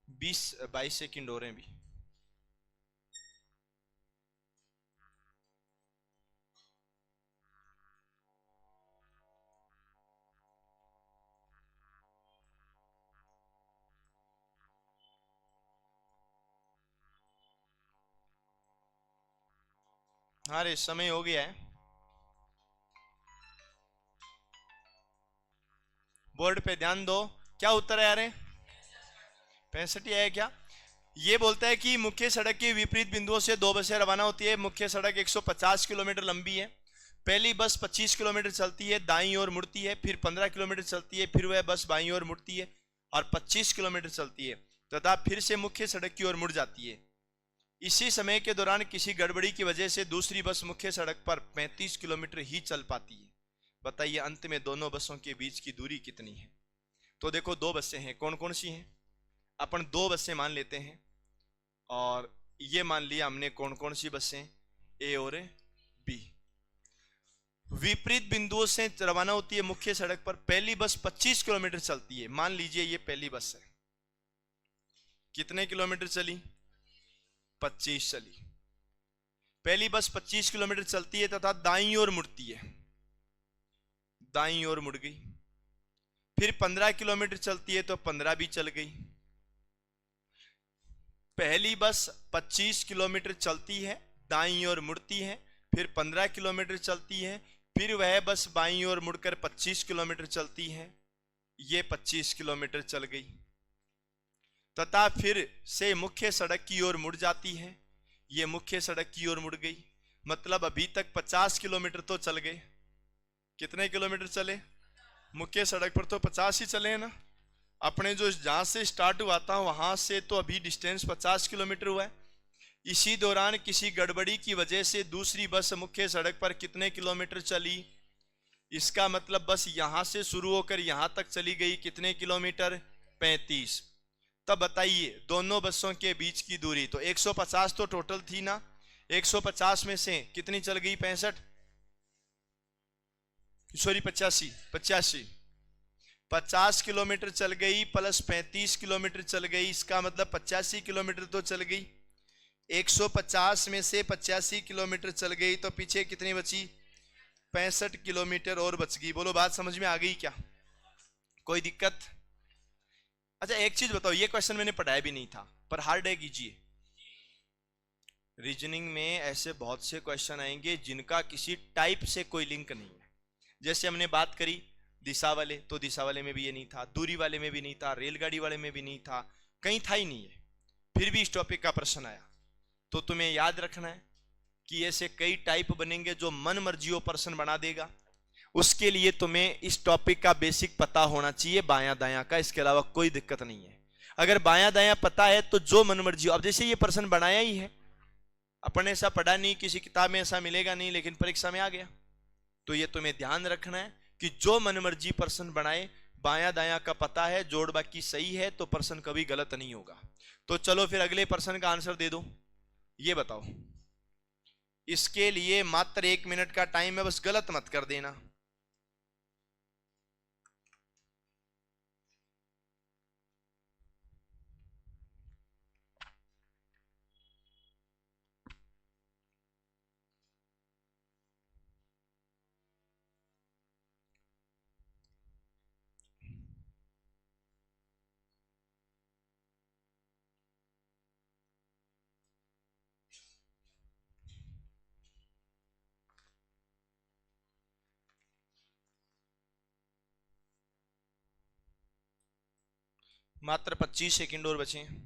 S1: 20-22 सेकंड हो रहे हैं अभी। हाँ रे, समय हो गया है। बोर्ड पे ध्यान दो। क्या उत्तर है यार? 65 ही है क्या? ये बोलता है कि मुख्य सड़क के विपरीत बिंदुओं से दो बसें रवाना होती है। मुख्य सड़क 150 किलोमीटर लंबी है। पहली बस 25 किलोमीटर चलती है, दाईं ओर मुड़ती है, फिर 15 किलोमीटर चलती है, फिर वह बस बाईं ओर मुड़ती है और 25 किलोमीटर चलती है तथा फिर से मुख्य सड़क की ओर मुड़ जाती है। इसी समय के दौरान किसी गड़बड़ी की वजह से दूसरी बस मुख्य सड़क पर 35 किलोमीटर ही चल पाती है। बताइए अंत में दोनों बसों के बीच की दूरी कितनी है? तो देखो, दो बसें हैं, कौन कौन सी हैं? अपन दो बसें मान लेते हैं और ये मान लिया हमने कौन कौन सी बसें, ए और बी। विपरीत बिंदुओं से रवाना होती है मुख्य सड़क पर। पहली बस 25 किलोमीटर चलती है। मान लीजिए ये पहली बस है, कितने किलोमीटर चली? 25 चली। पहली बस 25 किलोमीटर चलती है तथा दाईं ओर मुड़ती है, दाईं ओर मुड़ गई। फिर 15 किलोमीटर चलती है तो 15 भी चल गई। पहली बस 25 किलोमीटर चलती है, दाईं ओर मुड़ती है, फिर 15 किलोमीटर चलती है, फिर वह बस बाईं ओर मुड़कर 25 किलोमीटर चलती है। ये 25 किलोमीटर चल गई तथा फिर से मुख्य सड़क की ओर मुड़ जाती है। ये मुख्य सड़क की ओर मुड़ गई। मतलब अभी तक 50 किलोमीटर तो चल गए। कितने किलोमीटर चले? मुख्य सड़क पर तो 50 ही चले हैं ना। अपने जो जहां से स्टार्ट हुआ था वहां से तो अभी डिस्टेंस 50 किलोमीटर हुआ है। इसी दौरान किसी गड़बड़ी की वजह से दूसरी बस मुख्य सड़क पर कितने किलोमीटर चली? इसका मतलब बस यहां से शुरू होकर यहां तक चली गई, कितने किलोमीटर? 35। तब बताइए दोनों बसों के बीच की दूरी। तो 150 तो टोटल थी ना, 150 में से कितनी चल गई? 65, सॉरी 85, 85। 50 किलोमीटर चल गई प्लस 35 किलोमीटर चल गई, इसका मतलब 85 किलोमीटर तो चल गई। 150 में से 85 किलोमीटर चल गई तो पीछे कितनी बची? 65 किलोमीटर और बच गई। बोलो बात समझ में आ गई क्या? कोई दिक्कत? अच्छा एक चीज बताओ, ये क्वेश्चन मैंने पढ़ाया भी नहीं था पर हार्ड है, कीजिए। रीजनिंग में ऐसे बहुत से क्वेश्चन आएंगे जिनका किसी टाइप से कोई लिंक नहीं है। जैसे हमने बात करी दिशा वाले, तो दिशा वाले में भी ये नहीं था, दूरी वाले में भी नहीं था, रेलगाड़ी वाले में भी नहीं था, कहीं था ही नहीं है। फिर भी इस टॉपिक का प्रश्न आया। तो तुम्हें याद रखना है कि ऐसे कई टाइप बनेंगे जो मन मर्जियों प्रश्न बना देगा। उसके लिए तुम्हें इस टॉपिक का बेसिक पता होना चाहिए, बायां दायां का, इसके अलावा कोई दिक्कत नहीं है। अगर बायां दायां पता है तो जो मन मर्जी, अब जैसे ये प्रश्न बनाया ही है, अपन ऐसा पढ़ा नहीं, किसी किताब में ऐसा मिलेगा नहीं, लेकिन परीक्षा में आ गया। तो ये तुम्हें ध्यान रखना है कि जो मनमर्जी प्रश्न बनाए, बायां दायां का पता है, जोड़ बाकी सही है तो प्रश्न कभी गलत नहीं होगा। तो चलो फिर अगले प्रश्न का आंसर दे दो। ये बताओ, इसके लिए मात्र 1 मिनट का टाइम है, बस गलत मत कर देना। मात्र 25 सेकंड और बचे हैं।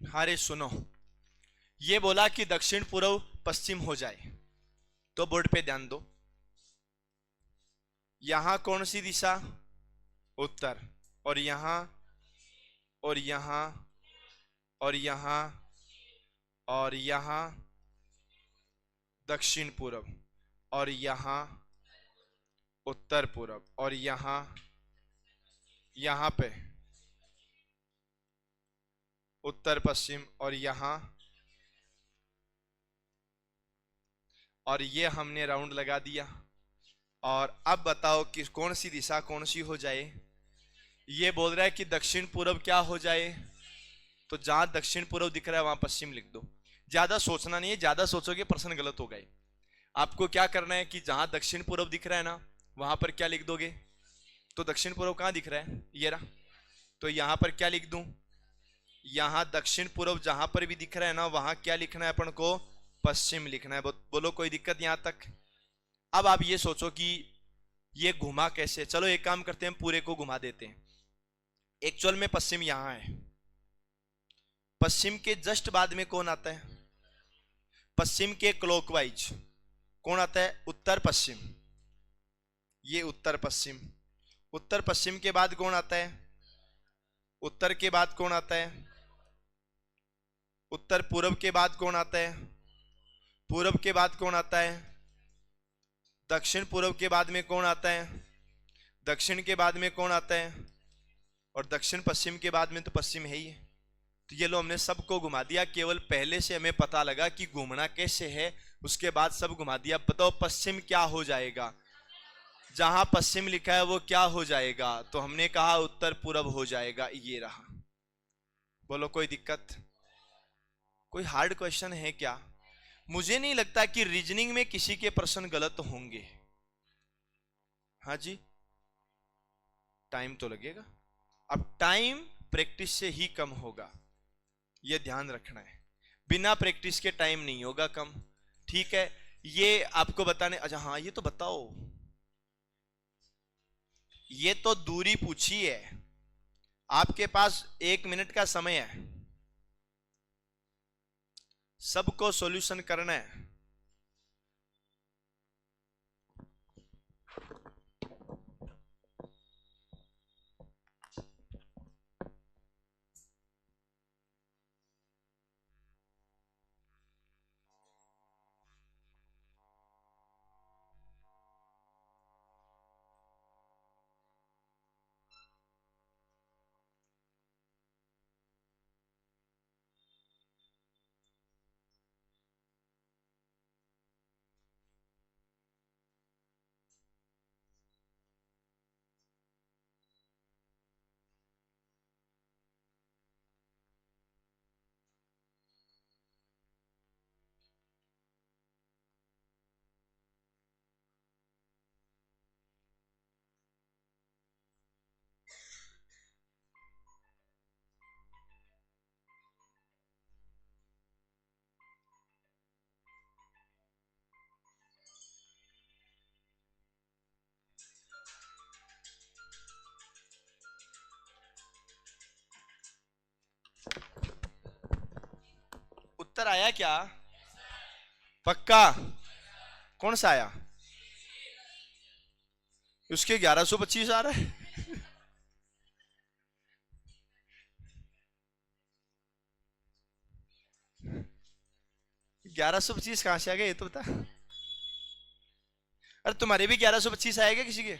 S1: अरे सुनो, ये बोला कि दक्षिण पूर्व पश्चिम हो जाए, तो बोर्ड पे ध्यान दो। यहां कौन सी दिशा? उत्तर। और यहां, और यहां, और यहां, और यहां दक्षिण पूर्व, और यहां उत्तर पूर्व, और यहां, यहां पे उत्तर पश्चिम, और यहां, और ये हमने राउंड लगा दिया। और अब बताओ कि कौन सी दिशा कौन सी हो जाए? ये बोल रहा है कि दक्षिण पूर्व क्या हो जाए, तो जहां दक्षिण पूर्व दिख रहा है वहां पश्चिम लिख दो। ज्यादा सोचना नहीं है, ज्यादा सोचोगे प्रश्न गलत हो गए। आपको क्या करना है कि जहां दक्षिण पूर्व दिख रहा है ना, वहां पर क्या लिख दोगे? तो दक्षिण पूर्व कहां दिख रहा है? ये रहा। तो यहां पर क्या लिख दूं? यहां दक्षिण पूर्व जहां पर भी दिख रहा है ना, वहां क्या लिखना है अपन को? पश्चिम लिखना है। बोलो कोई दिक्कत यहां तक? अब आप ये सोचो कि ये घुमा कैसे। चलो एक काम करते हैं, पूरे को घुमा देते हैं। एक्चुअल में पश्चिम यहां है। पश्चिम के जस्ट बाद में कौन आता है? पश्चिम के क्लॉकवाइज कौन आता है? उत्तर पश्चिम। ये उत्तर पश्चिम। उत्तर पश्चिम के बाद कौन आता है? उत्तर के बाद कौन आता है? उत्तर पूर्व के बाद कौन आता है? पूर्व के बाद कौन आता है? दक्षिण पूर्व के बाद में कौन आता है? दक्षिण के बाद में कौन आता है? और दक्षिण पश्चिम के बाद में तो पश्चिम है ही है। तो ये लो हमने सबको घुमा दिया। केवल पहले से हमें पता लगा कि घूमना कैसे है, उसके बाद सब घुमा दिया। बताओ पश्चिम क्या हो जाएगा? जहां पश्चिम लिखा है वो क्या हो जाएगा? तो हमने कहा उत्तर पूर्व हो जाएगा। ये रहा। बोलो कोई दिक्कत? कोई हार्ड क्वेश्चन है क्या? मुझे नहीं लगता कि रीजनिंग में किसी के प्रश्न गलत होंगे। हाँ जी, टाइम तो लगेगा। अब टाइम प्रैक्टिस से ही कम होगा, यह ध्यान रखना है। बिना प्रैक्टिस के टाइम नहीं होगा कम। ठीक है, ये आपको बताने। अच्छा हाँ, ये तो बताओ, ये तो दूरी पूछी है। आपके पास 1 मिनट का समय है, सबको सॉल्यूशन करना है। उत्तर आया क्या? पक्का? कौन सा आया? उसके 1125 आ रहा है। 1125 कहां से आ गया ये तो बता। अरे तुम्हारे भी 1125 आएगा किसी के?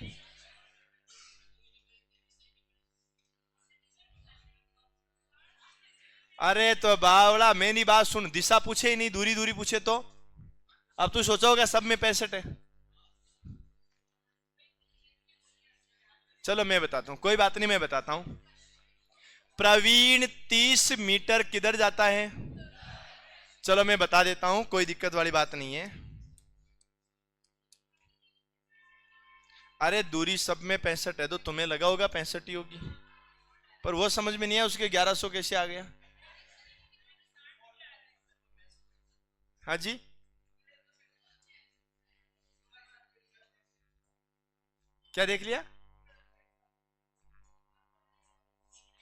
S1: अरे तो बावड़ा, मेरी बात सुन, दिशा पूछे ही नहीं, दूरी दूरी पूछे तो अब तू सोचोगे सब में 65 है। चलो मैं बताता हूं, कोई बात नहीं, मैं बताता हूं। प्रवीण 30 मीटर किधर जाता है? चलो मैं बता देता हूं, कोई दिक्कत वाली बात नहीं है। अरे दूरी सब में 65 है, तो तुम्हें लगा होगा 65 ही होगी, पर वो समझ में नहीं आया उसके 1100 कैसे आ गया। हाँ जी, क्या देख लिया?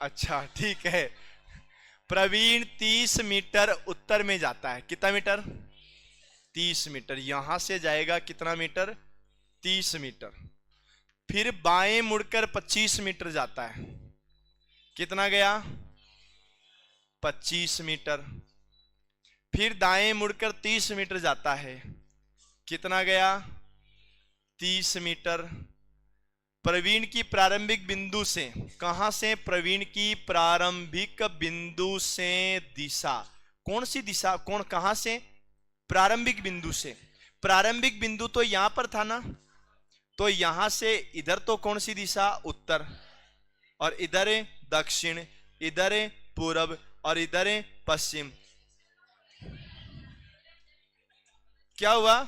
S1: अच्छा ठीक है। प्रवीण 30 मीटर उत्तर में जाता है। कितना मीटर? 30 मीटर। यहां से जाएगा कितना मीटर? 30 मीटर। फिर बाएं मुड़कर 25 मीटर जाता है। कितना गया? 25 मीटर। फिर दाएं मुड़कर 30 मीटर जाता है। कितना गया? 30 मीटर। प्रवीण की प्रारंभिक बिंदु से, कहां से? प्रवीण की प्रारंभिक बिंदु से दिशा, कौन सी दिशा, कहां से? प्रारंभिक बिंदु से। प्रारंभिक बिंदु तो यहां पर था ना, तो यहां से इधर तो कौन सी दिशा? उत्तर। और इधर है दक्षिण, इधर है पूर्व, और इधर है पश्चिम। क्या हुआ?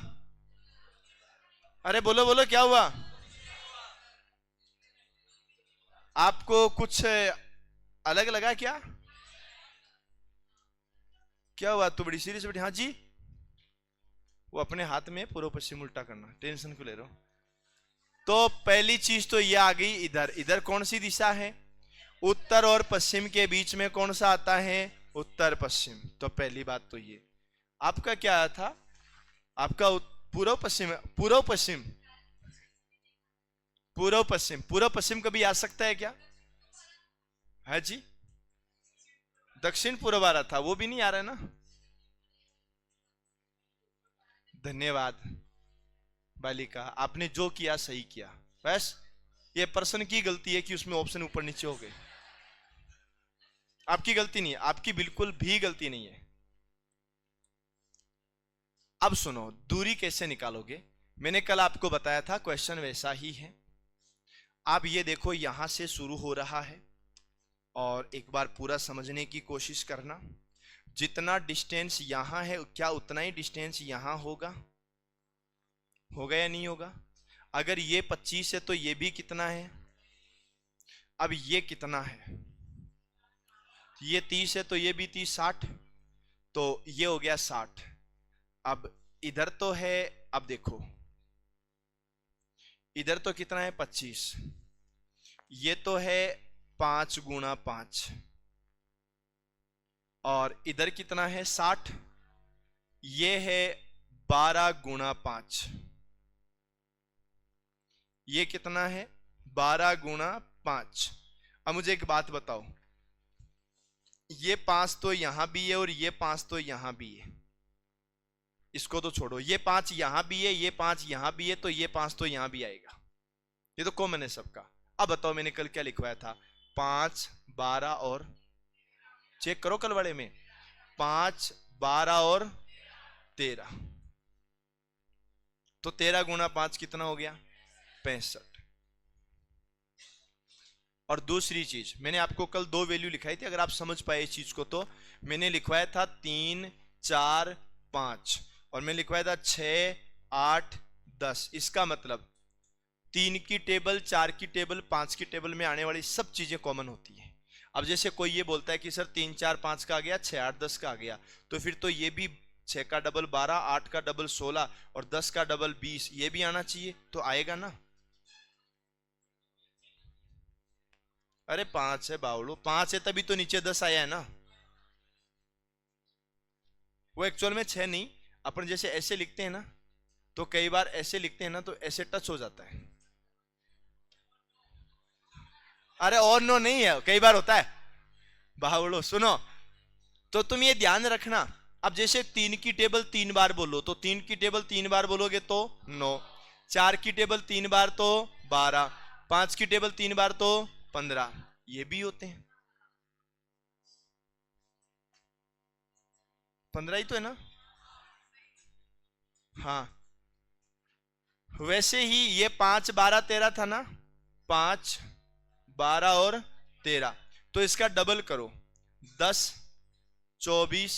S1: अरे बोलो बोलो, क्या हुआ? आपको कुछ अलग लगा क्या? क्या हुआ? तो बड़ी सीरियस बैठी। हाँ जी, वो अपने हाथ में पूर्व पश्चिम उल्टा करना, टेंशन क्यों ले रहे हो? तो पहली चीज तो ये आ गई। इधर, इधर कौन सी दिशा है? उत्तर और पश्चिम के बीच में कौन सा आता है? उत्तर पश्चिम। तो पहली बात तो ये। आपका क्या आया था? आपका पूर्व पश्चिम, पूर्व पश्चिम, पूर्व पश्चिम। पूर्व पश्चिम कभी आ सकता है क्या? है जी, दक्षिण पूर्व आ रहा था, वो भी नहीं आ रहा है ना। धन्यवाद बालिका, आपने जो किया सही किया। बस ये पर्सन की गलती है कि उसमें ऑप्शन ऊपर नीचे हो गए। आपकी गलती नहीं है, आपकी बिल्कुल भी गलती नहीं है। अब सुनो, दूरी कैसे निकालोगे? मैंने कल आपको बताया था, क्वेश्चन वैसा ही है। आप ये देखो, यहां से शुरू हो रहा है, और एक बार पूरा समझने की कोशिश करना। जितना डिस्टेंस यहां है, क्या उतना ही डिस्टेंस यहां होगा? होगा या नहीं होगा? अगर ये 25 है तो ये भी कितना है? अब ये कितना है? ये 30 है तो ये भी 30, 60, तो ये हो गया 60। अब इधर तो है, अब देखो इधर तो कितना है? 25। ये तो है 5 गुणा 5, और इधर कितना है? 60। ये है 12 गुणा 5। ये कितना है? 12 गुणा 5। अब मुझे एक बात बताओ, ये 5 तो यहां भी है और ये 5 तो यहां भी है। इसको तो छोड़ो, ये 5 यहां भी है, ये 5 यहां भी है, तो ये 5 तो यहां भी आएगा। ये तो कॉमन है सबका। अब बताओ मैंने कल क्या लिखवाया था? 5, 12 और, चेक करो कल वाले में, 5, 12 और 13। तो 13 गुणा 5 कितना हो गया? 65। और दूसरी चीज, मैंने आपको कल 2 वैल्यू लिखाई थी, अगर आप समझ पाए इस चीज को, तो मैंने लिखवाया था 3, 4, 5, और मैं लिखवाया था 6, 8, 10। इसका मतलब 3 की टेबल, 4 की टेबल, 5 की टेबल में आने वाली सब चीजें कॉमन होती है। अब जैसे कोई ये बोलता है कि सर 3, 4, 5 का आ गया, 6, 8, 10 का आ गया, तो फिर तो ये भी 6 का डबल 12, 8 का डबल 16, और 10 का डबल 20, ये भी आना चाहिए, तो आएगा ना। अरे 5 है बावड़ो, 5 है तभी तो नीचे 10 आया है ना। वो एक्चुअल में 6 नहीं, अपन जैसे ऐसे लिखते हैं ना, तो कई बार ऐसे लिखते हैं ना, तो ऐसे टच हो जाता है। अरे और नो नहीं है, कई बार होता है बावड़ो। सुनो, तो तुम ये ध्यान रखना। अब जैसे 3 की टेबल 3 बार बोलो, तो 3 की टेबल 3 बार बोलोगे तो 9, 4 की टेबल 3 बार तो 12, 5 की टेबल 3 बार तो 15, ये भी होते हैं। 15 ही तो है ना। हाँ, वैसे ही ये 5, 12, 13 था ना, 5, 12 और 13, तो इसका डबल करो, 10, 24,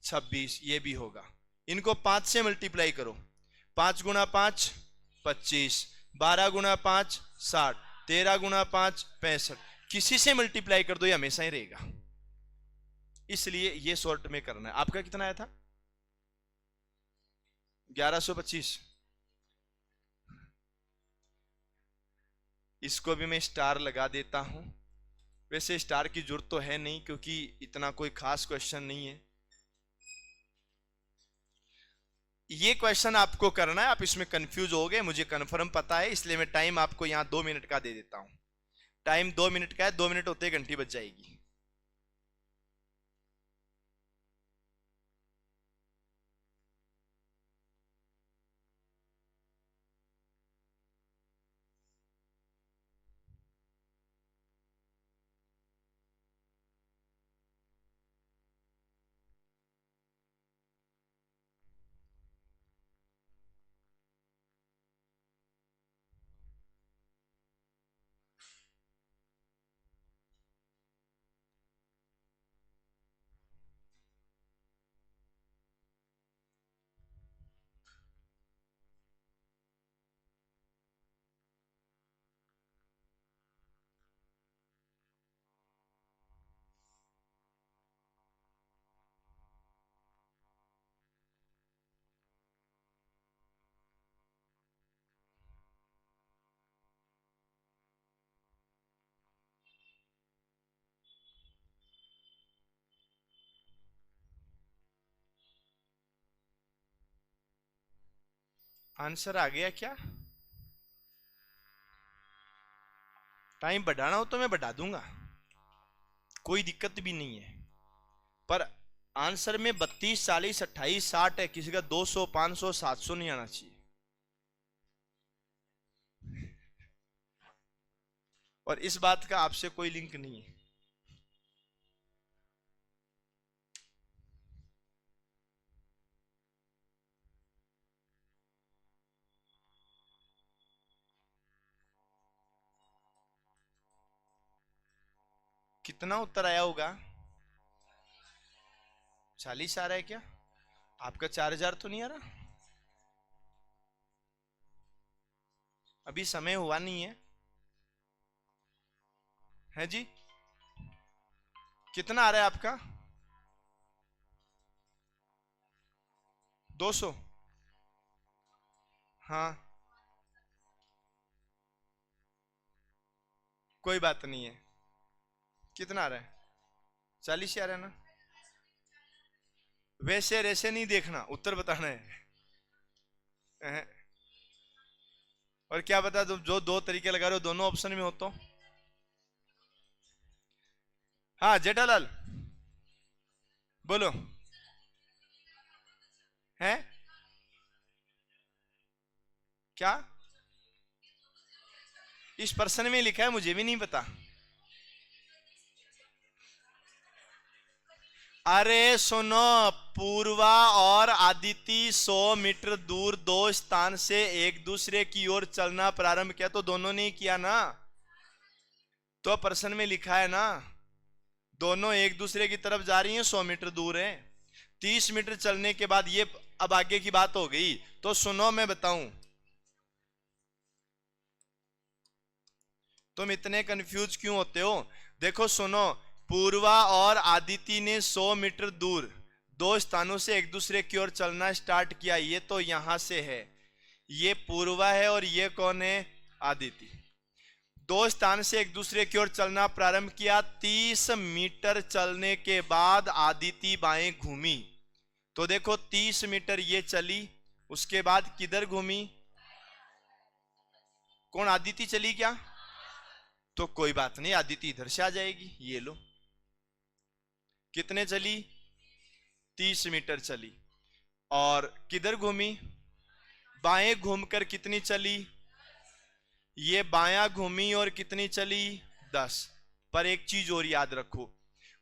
S1: 26, ये भी होगा। इनको 5 से मल्टीप्लाई करो, 5 गुणा 5 25, 12 गुणा 5 60, 13 गुणा 5 65। किसी से मल्टीप्लाई कर दो ये हमेशा ही रहेगा, इसलिए ये शॉर्ट में करना है। आपका कितना आया था? 1125। इसको भी मैं स्टार लगा देता हूं। वैसे स्टार की जरूरत तो है नहीं क्योंकि इतना कोई खास क्वेश्चन नहीं है। ये क्वेश्चन आपको करना है, आप इसमें कंफ्यूज हो गए, मुझे कंफर्म पता है, इसलिए मैं टाइम आपको यहां 2 मिनट का दे देता हूं। टाइम 2 मिनट का है, 2 मिनट होते घंटी बज जाएगी। आंसर आ गया क्या? टाइम बढ़ाना हो तो मैं बढ़ा दूंगा, कोई दिक्कत भी नहीं है, पर आंसर में 32, 40, 28, 60 है, किसी का 200, 500, 700 नहीं आना चाहिए। और इस बात का आपसे कोई लिंक नहीं है। कितना उत्तर आया होगा? 40 आ रहा है क्या? आपका 4000 तो नहीं आ रहा? अभी समय हुआ नहीं है, है जी? कितना आ रहा है आपका? 200? हाँ, कोई बात नहीं है। कितना आ रहा है? 40 आ रहा है ना? वैसे वैसे नहीं देखना, उत्तर बताना है। अहं। और क्या बता, तुम जो 2 तरीके लगा रहे हो दोनों ऑप्शन में हो तो? हाँ जेठालाल बोलो। है क्या? इस प्रश्न में लिखा है, मुझे भी नहीं पता। अरे सुनो, पूर्वा और आदिति 100 मीटर दूर 2 स्थान से एक दूसरे की ओर चलना प्रारंभ किया, तो दोनों ने किया ना, तो प्रश्न में लिखा है ना, दोनों एक दूसरे की तरफ जा रही हैं, 100 मीटर दूर है। 30 मीटर चलने के बाद ये अब आगे की बात हो गई। तो सुनो मैं बताऊं, तुम इतने कंफ्यूज क्यों होते हो? देखो सुनो, पूर्वा और आदिति ने 100 मीटर दूर 2 स्थानों से एक दूसरे की ओर चलना स्टार्ट किया। ये तो यहां से है, ये पूर्वा है और ये कौन है? आदिति। 2 स्थान से एक दूसरे की ओर चलना प्रारंभ किया। 30 मीटर चलने के बाद आदिति बाएं घूमी। तो देखो 30 मीटर ये चली, उसके बाद किधर घूमी? कौन? आदिति चली क्या? तो कोई बात नहीं, आदिति इधर से आ जाएगी। ये लो, कितने चली? 30 मीटर चली। और किधर घूमी? बाएं घूमकर कितनी चली? ये बायां घूमी और कितनी चली? 10। पर एक चीज और याद रखो,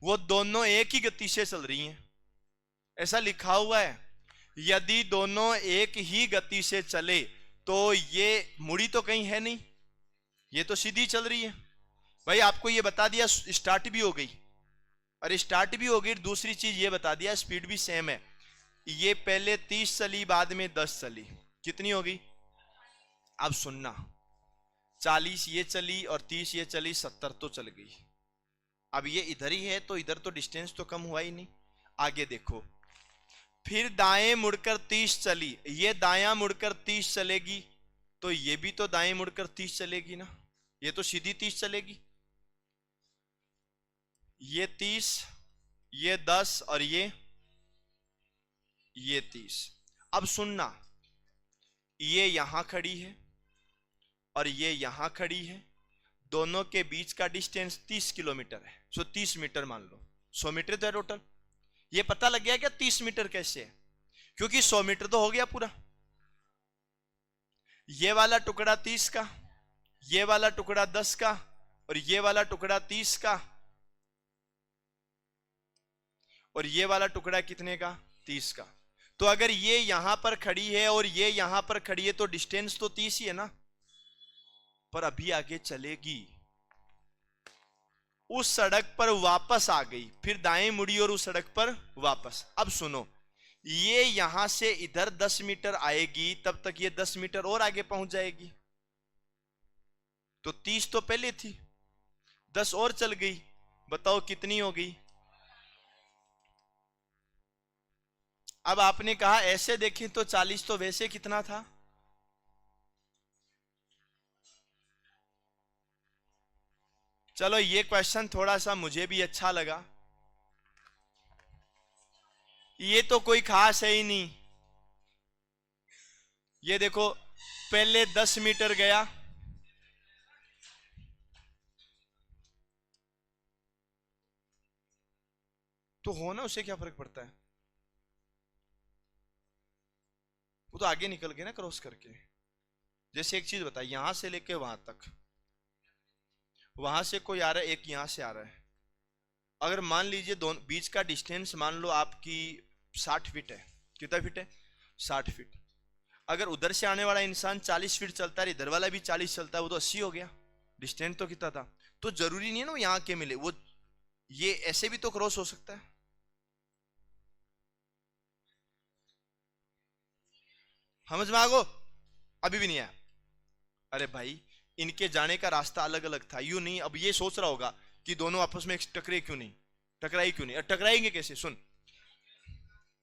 S1: वो दोनों एक ही गति से चल रही हैं, ऐसा लिखा हुआ है। यदि दोनों एक ही गति से चले तो ये मुड़ी तो कहीं है नहीं, ये तो सीधी चल रही है। भाई आपको ये बता दिया स्टार्ट भी हो गई, और स्टार्ट भी हो गई, दूसरी चीज ये बता दिया स्पीड भी सेम है। ये पहले 30 चली, बाद में 10 चली, कितनी होगी? अब सुनना, 40 ये चली और 30 ये चली, 70 तो चल गई। अब ये इधर ही है तो इधर तो डिस्टेंस तो कम हुआ ही नहीं। आगे देखो, फिर दाएं मुड़कर 30 चली, ये दायां मुड़कर 30 चलेगी, तो ये भी तो दाएं मुड़कर 30 चलेगी ना, ये तो सीधी 30 चलेगी। ये 30, ये 10 और ये 30। अब सुनना, ये यहां खड़ी है और ये यहां खड़ी है, दोनों के बीच का डिस्टेंस 30 किलोमीटर है। सो 30 मीटर मान लो, 100 मीटर तो है टोटल। ये पता लग गया क्या 30 मीटर कैसे है? क्योंकि 100 मीटर तो हो गया पूरा। ये वाला टुकड़ा 30 का, ये वाला टुकड़ा 10 का, और ये वाला टुकड़ा 30 का, और ये वाला टुकड़ा कितने का? 30 का। तो अगर ये यहां पर खड़ी है और ये यहां पर खड़ी है तो डिस्टेंस तो 30 ही है ना। पर अभी आगे चलेगी, उस सड़क पर वापस आ गई, फिर दाएं मुड़ी और उस सड़क पर वापस। अब सुनो, ये यहां से इधर 10 मीटर आएगी, तब तक ये 10 मीटर और आगे पहुंच जाएगी। तो 30 तो पहले थी, 10 और चल गई, बताओ कितनी हो गई? अब आपने कहा ऐसे देखें तो 40, तो वैसे कितना था? चलो ये क्वेश्चन थोड़ा सा मुझे भी अच्छा लगा। ये तो कोई खास है ही नहीं। ये देखो, पहले 10 मीटर गया, तो हो ना, उससे क्या फर्क पड़ता है? वो तो आगे निकल गए ना क्रॉस करके। जैसे एक चीज बताइए, यहां से लेके वहां तक, वहां से कोई आ रहा है, एक यहां से आ रहा है। अगर मान लीजिए दोनों बीच का डिस्टेंस मान लो आपकी 60 फीट है, कितना फीट है? 60 फीट। अगर उधर से आने वाला इंसान 40 फीट चलता है, इधर वाला भी 40 चलता है, वो तो 80 हो गया। डिस्टेंस तो कितना था? तो जरूरी नहीं है ना वो यहाँ के मिले, वो ये ऐसे भी तो क्रॉस हो सकता है। समझ में आ गो? अभी भी नहीं आया? अरे भाई, इनके जाने का रास्ता अलग अलग था, यूं नहीं। अब ये सोच रहा होगा कि दोनों आपस में टकरे क्यों नहीं, टकराई क्यों नहीं, और टकराएंगे कैसे? सुन,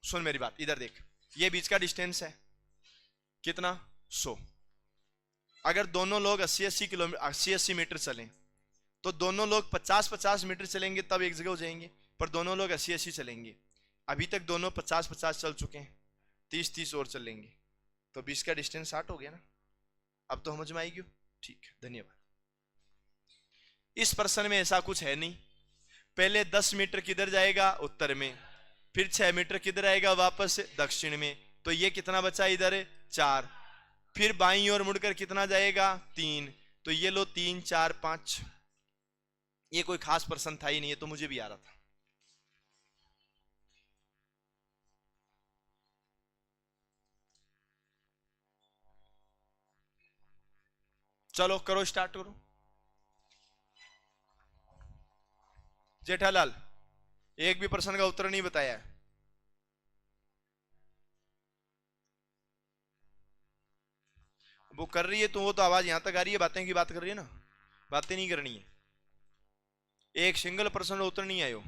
S1: सुन मेरी बात, इधर देख, ये बीच का डिस्टेंस है कितना? 100। अगर दोनों लोग 80-80 किलोमीटर, 80-80 मीटर चलें, तो दोनों लोग 50-50 मीटर चलेंगे तब एक जगह हो जाएंगे। पर दोनों लोग 80-80 चलेंगे। अभी तक दोनों 50-50 चल चुके हैं, 30-30 और चलेंगे, तो 20 का डिस्टेंस 60 हो गया ना। अब तो समझ में आएगी? ठीक है, धन्यवाद। इस प्रश्न में ऐसा कुछ है नहीं। पहले 10 मीटर किधर जाएगा? उत्तर में। फिर 6 मीटर किधर आएगा? वापस दक्षिण में। तो ये कितना बचा इधर? 4। फिर बाईं ओर मुड़कर कितना जाएगा? 3। तो ये लो 3 4 5। ये कोई खास प्रश्न था ही नहीं, ये तो मुझे भी आ रहा था। चलो करो, स्टार्ट करो। जेठालाल, एक भी प्रश्न का उत्तर नहीं बताया है। वो कर रही है तो वो तो आवाज यहां तक आ रही है, बातें की बात कर रही है ना, बातें नहीं करनी है। एक सिंगल प्रश्न का उत्तर नहीं आयो।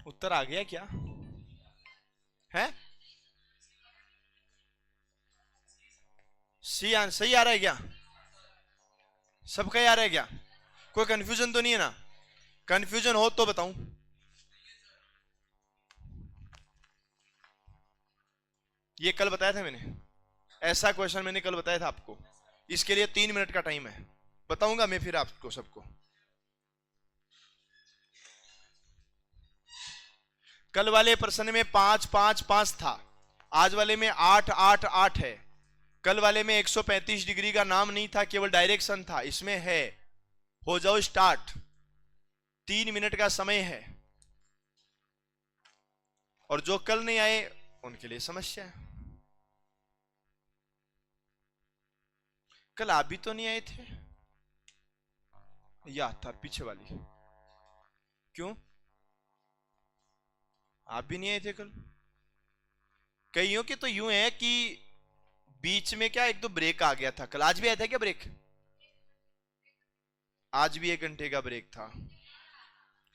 S1: उत्तर आ गया क्या है? सही आ रहा है क्या? सबका ही आ रहा है क्या? कोई कंफ्यूजन तो नहीं है ना? कंफ्यूजन हो तो बताऊं। ये कल बताया था मैंने, ऐसा क्वेश्चन मैंने कल बताया था आपको। इसके लिए 3 मिनट का टाइम है, बताऊंगा मैं फिर आपको सबको। कल वाले प्रश्न में 5 5 5 था, आज वाले में 8 8 8 है। कल वाले में 135 डिग्री का नाम नहीं था, केवल डायरेक्शन था, इसमें है। हो जाओ स्टार्ट, 3 मिनट का समय है। और जो कल नहीं आए उनके लिए समस्या है। कल आप भी तो नहीं आए थे, याद था पीछे वाली। क्यों आप भी नहीं आए थे कल? कईयों के तो यूं है कि बीच में क्या एक दो ब्रेक आ गया था कल। आज भी आया था क्या ब्रेक? आज भी 1 घंटे का ब्रेक था,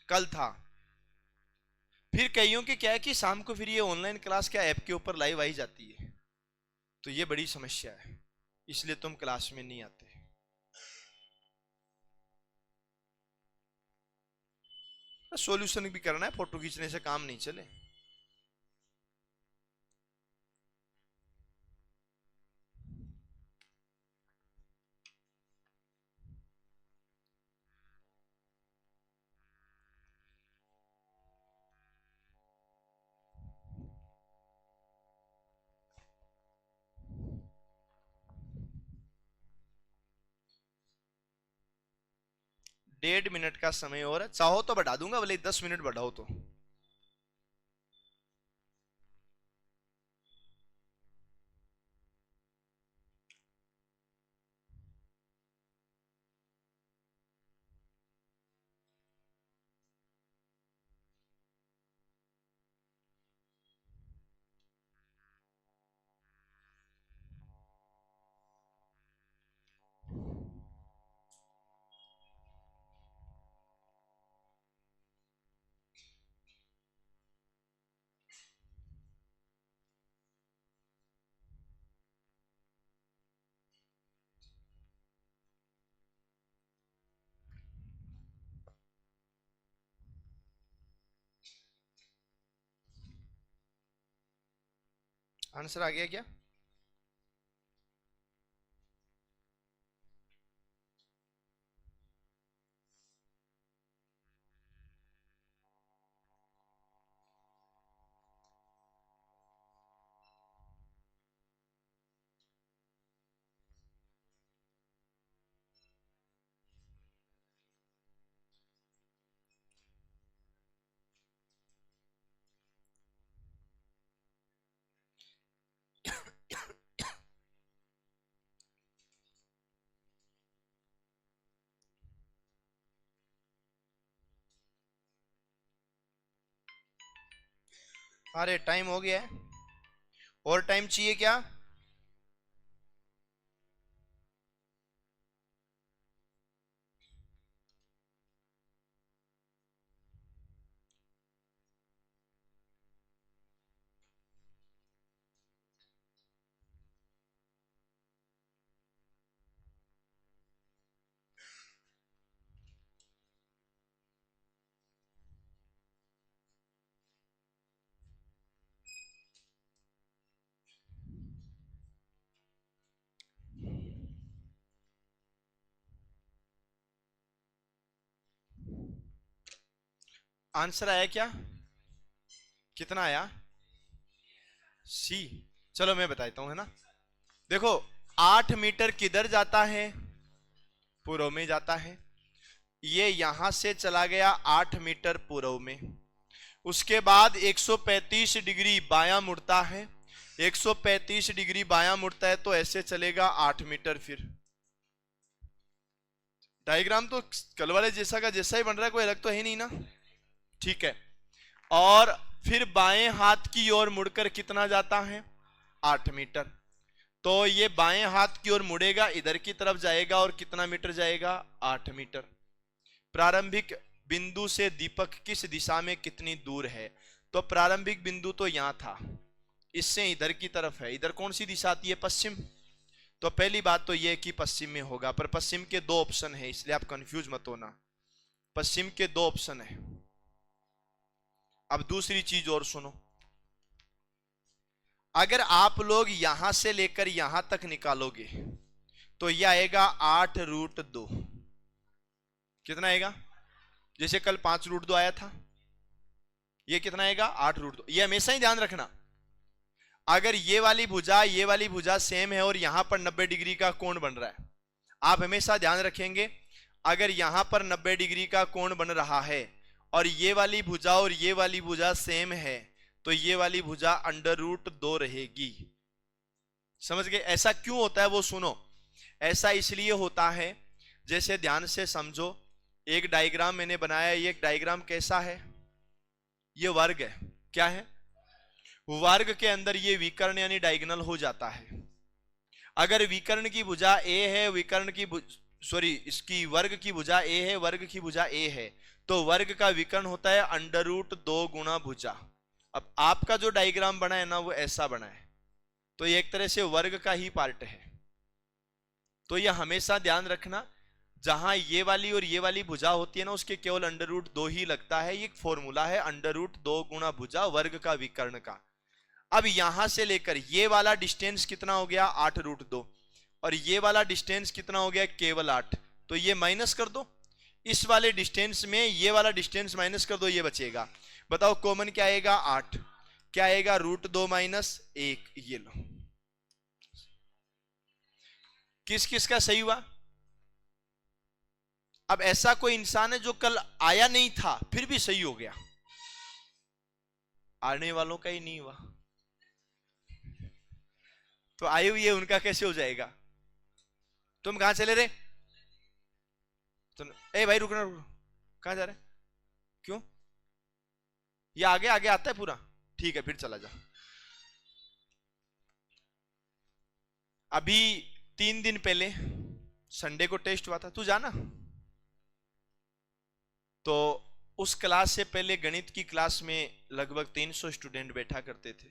S1: कल था। फिर कईयों के क्या है कि शाम को फिर ये ऑनलाइन क्लास क्या ऐप के ऊपर लाइव आई जाती है, तो ये बड़ी समस्या है, इसलिए तुम क्लास में नहीं आते। सॉल्यूशन भी करना है, फोटो खींचने से काम नहीं चले। डेढ़ मिनट का समय और है, चाहो तो बढ़ा दूंगा, भले 10 मिनट बढ़ाओ तो। आंसर आ गया क्या? अरे टाइम हो गया है, और टाइम चाहिए क्या? आंसर आया क्या? कितना आया? सी। चलो मैं बताता हूं, है ना। देखो, 8 मीटर किधर जाता है? पूर्व में जाता है। ये यहां से चला गया 8 मीटर पूर्व में। उसके बाद 135 डिग्री बायां मुड़ता है। 135 डिग्री बायां मुड़ता है तो ऐसे चलेगा 8 मीटर। फिर डायग्राम तो कल वाले जैसा का जैसा ही बन रहा है, कोई अलग तो है नहीं ना। ठीक है। और फिर बाएं हाथ की ओर मुड़कर कितना जाता है? 8 मीटर। तो ये बाएं हाथ की ओर मुड़ेगा, इधर की तरफ जाएगा, और कितना मीटर जाएगा? 8 मीटर। प्रारंभिक बिंदु से दीपक किस दिशा में कितनी दूर है? तो प्रारंभिक बिंदु तो यहां था, इससे इधर की तरफ है। इधर कौन सी दिशा आती है? पश्चिम। तो पहली बात तो यह कि पश्चिम में होगा, पर पश्चिम के दो ऑप्शन है, इसलिए आप कंफ्यूज मत होना। पश्चिम के दो ऑप्शन है। अब दूसरी चीज और सुनो, अगर आप लोग यहां से लेकर यहां तक निकालोगे तो यह आएगा 8√2। कितना आएगा? जैसे कल 5√2 आया था, ये कितना आएगा? 8√2। ये हमेशा ही ध्यान रखना, अगर ये वाली भुजा सेम है और यहां पर 90 डिग्री का कोण बन रहा है, आप हमेशा ध्यान रखेंगे अगर यहां पर 90 डिग्री का कोण बन रहा है और ये वाली भुजा और ये वाली भुजा सेम है, तो ये वाली भुजा √2 रहेगी। समझ गए? ऐसा क्यों होता है वो सुनो। ऐसा इसलिए होता है, जैसे ध्यान से समझो, एक डायग्राम मैंने बनाया, ये एक डायग्राम कैसा है? ये वर्ग है। क्या है? वर्ग के अंदर ये विकर्ण यानी डायगोनल हो जाता है। अगर विकर्ण की भुजा ए है, विकर्ण की सॉरी इसकी वर्ग की भुजा ए है, वर्ग की भुजा ए है, तो वर्ग का विकर्ण होता है √2 गुणा भुजा। अब आपका जो डायग्राम बना है ना, वो ऐसा बना है, तो ये एक तरह से वर्ग का ही पार्ट है। तो यह हमेशा ध्यान रखना, जहां ये वाली और ये वाली भुजा होती है ना, उसके केवल √2 ही लगता है। ये फॉर्मूला है √2 गुणा भुजा वर्ग का विकर्ण का। अब यहां से लेकर ये वाला डिस्टेंस कितना हो गया? 8√2, और ये वाला डिस्टेंस कितना हो गया? केवल 8। तो ये माइनस कर दो, इस वाले डिस्टेंस में ये वाला डिस्टेंस माइनस कर दो, ये बचेगा। बताओ कॉमन क्या आएगा? 8। क्या आएगा? √2 माइनस 1। ये लो, किस किस का सही हुआ? अब ऐसा कोई इंसान है जो कल आया नहीं था फिर भी सही हो गया? आने वालों का ही नहीं हुआ, तो आए हुए उनका कैसे हो जाएगा? तुम कहां चले रहे? तुम ए भाई रुकना, रुकना, कहां जा रहे? क्यों? ये आगे आगे आता है पूरा? ठीक है, फिर चला जा। अभी 3 दिन पहले संडे को टेस्ट हुआ था, तू जाना। तो उस क्लास से पहले गणित की क्लास में लगभग 300 स्टूडेंट बैठा करते थे।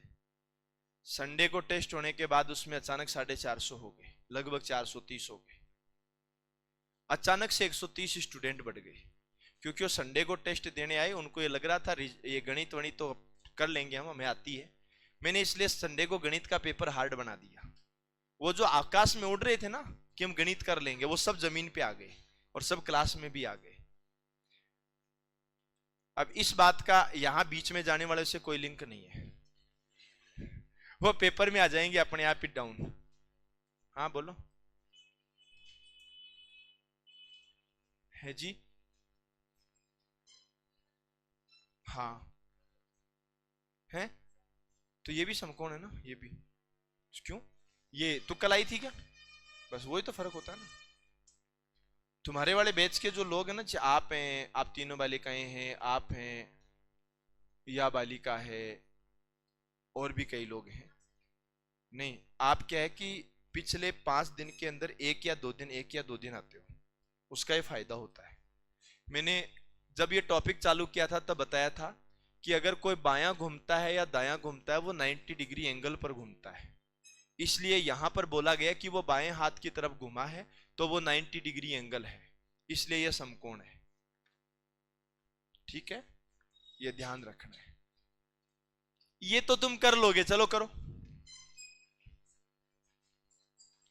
S1: संडे को टेस्ट होने के बाद उसमें अचानक 450 हो गए, लगभग 430 हो गए। अचानक से 130 स्टूडेंट बढ़ गए, क्योंकि वो संडे को टेस्ट देने आए, उनको ये लग रहा था ये गणित वणित तो कर लेंगे हम, हमें आती है। मैंने इसलिए संडे को गणित का पेपर हार्ड बना दिया। वो जो आकाश में उड़ रहे थे ना कि हम गणित कर लेंगे, वो सब जमीन पे आ गए और सब क्लास में भी आ गए। अब इस बात का यहां बीच में जाने वाले से कोई लिंक नहीं है, वो पेपर में आ जाएंगे अपने आप ही डाउन। हाँ बोलो। है जी? हाँ है, तो ये भी समकोण है ना, ये भी। क्यों? ये तुक्कल आई थी क्या? बस वही तो फर्क होता है ना। तुम्हारे वाले बैच के जो लोग हैं ना, आप हैं, आप तीनों बालिकाएं हैं, आप हैं, या बालिका है, और भी कई लोग हैं। नहीं, आप क्या है कि पिछले 5 दिन के अंदर 1 या 2 दिन, 1 या 2 दिन आते हो, उसका ही फायदा होता है। मैंने जब ये टॉपिक चालू किया था तब बताया था कि अगर कोई बायां घूमता है या दायां घूमता है, वो 90 डिग्री एंगल पर घूमता है। इसलिए यहां पर बोला गया कि वो बाएं हाथ की तरफ घुमा है, तो वो 90 डिग्री एंगल है, इसलिए यह समकोण है। ठीक है, ये ध्यान रखना है। ये तो तुम कर लोगे, चलो करो।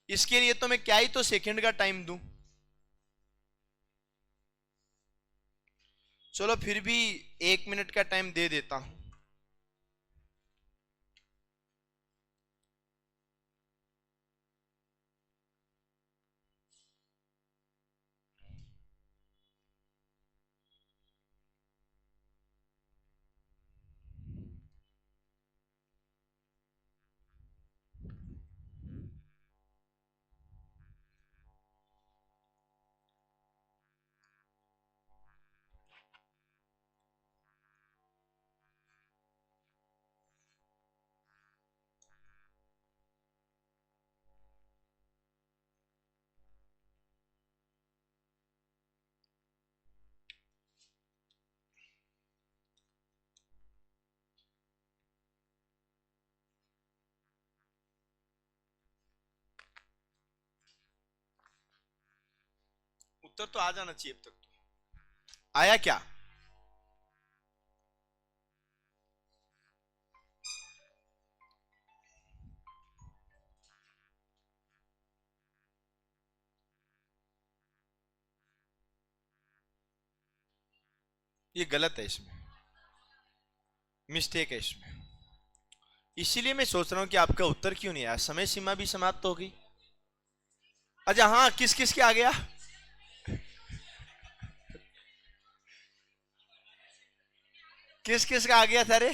S1: इसके लिए तो मैं क्या ही तो सेकंड का टाइम दूं। चलो फिर भी 1 मिनट का टाइम दे देता हूं। उत्तर तो आ जाना चाहिए अब तक तो। आया क्या? ये गलत है, इसमें मिस्टेक है इसमें। इसीलिए मैं सोच रहा हूं कि आपका उत्तर क्यों नहीं आया। समय सीमा भी समाप्त हो गई। अच्छा हाँ, किस किस के आ गया? किस किस का आ गया था रे?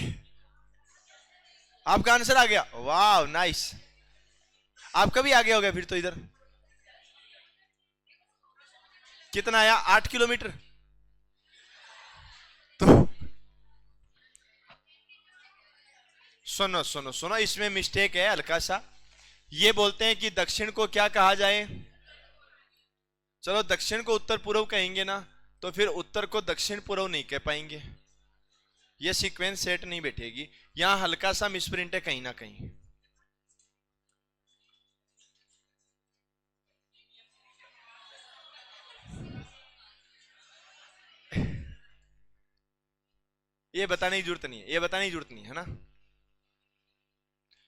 S1: आपका आंसर आ गया, वाह नाइस। आपका भी आ गया होगा फिर तो इधर। कितना आया? 8 किलोमीटर। तो सुनो सुनो सुनो, इसमें मिस्टेक है हल्का सा। ये बोलते हैं कि दक्षिण को क्या कहा जाए? चलो दक्षिण को उत्तर पूर्व कहेंगे ना, तो फिर उत्तर को दक्षिण पूर्व नहीं कह पाएंगे। ये सीक्वेंस सेट नहीं बैठेगी। यहां हल्का सा मिसप्रिंट है कहीं ना कहीं। ये बताने की जरूरत नहीं है, ये बताने की जरूरत नहीं है ना,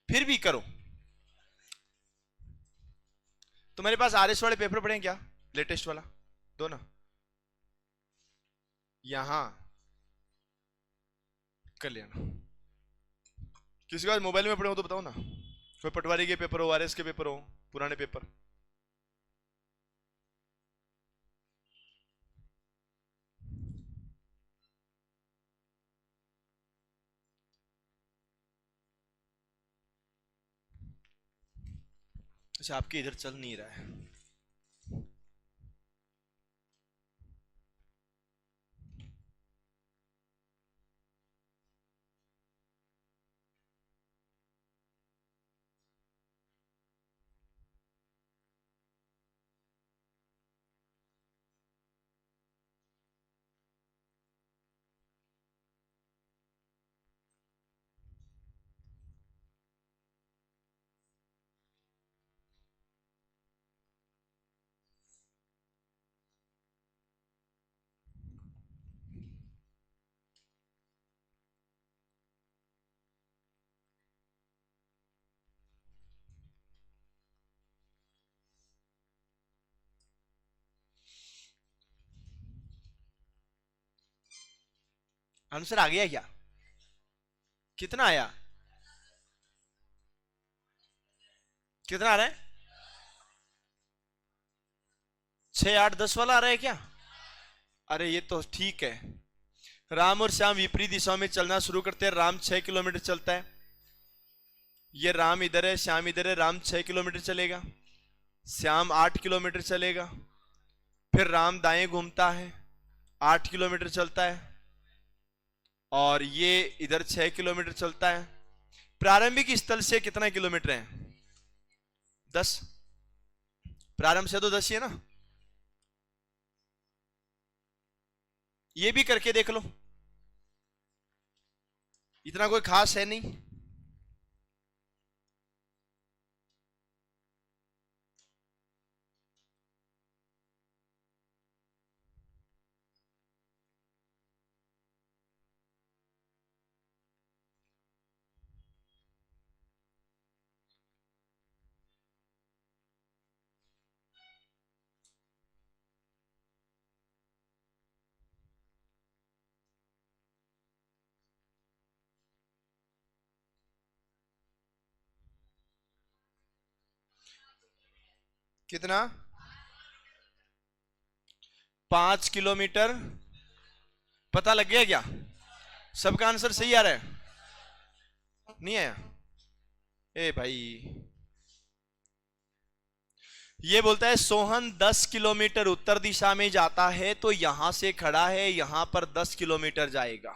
S1: फिर भी करो। तुम्हारे पास आरएस वाले पेपर पड़े हैं क्या? लेटेस्ट वाला दो ना। यहां कर लेना। किसी के पास मोबाइल में पड़े हो तो बताओ ना। कोई पटवारी के पेपर हो, आरएस के पेपर हो, पुराने पेपर। अच्छा आपके इधर चल नहीं रहा है। आंसर आ गया क्या? कितना आया? कितना आ रहा है? 6 8 10 वाला आ रहा है क्या? अरे ये तो ठीक है। राम और श्याम विपरीत दिशा में चलना शुरू करते हैं। राम 6 किलोमीटर चलता है। ये राम इधर है, श्याम इधर है। राम 6 किलोमीटर चलेगा, श्याम 8 किलोमीटर चलेगा। फिर राम दाएं घूमता है, 8 किलोमीटर चलता है। और ये इधर 6 किलोमीटर चलता है। प्रारंभिक स्थल से कितना किलोमीटर है? 10। प्रारंभ से तो 10 ही है ना। ये भी करके देख लो, इतना कोई खास है नहीं। कितना? 5 किलोमीटर। पता लग गया क्या? सबका आंसर सही आ रहा है? नहीं आया? ए भाई, ये बोलता है सोहन 10 किलोमीटर उत्तर दिशा में जाता है, तो यहां से खड़ा है, यहां पर 10 किलोमीटर जाएगा।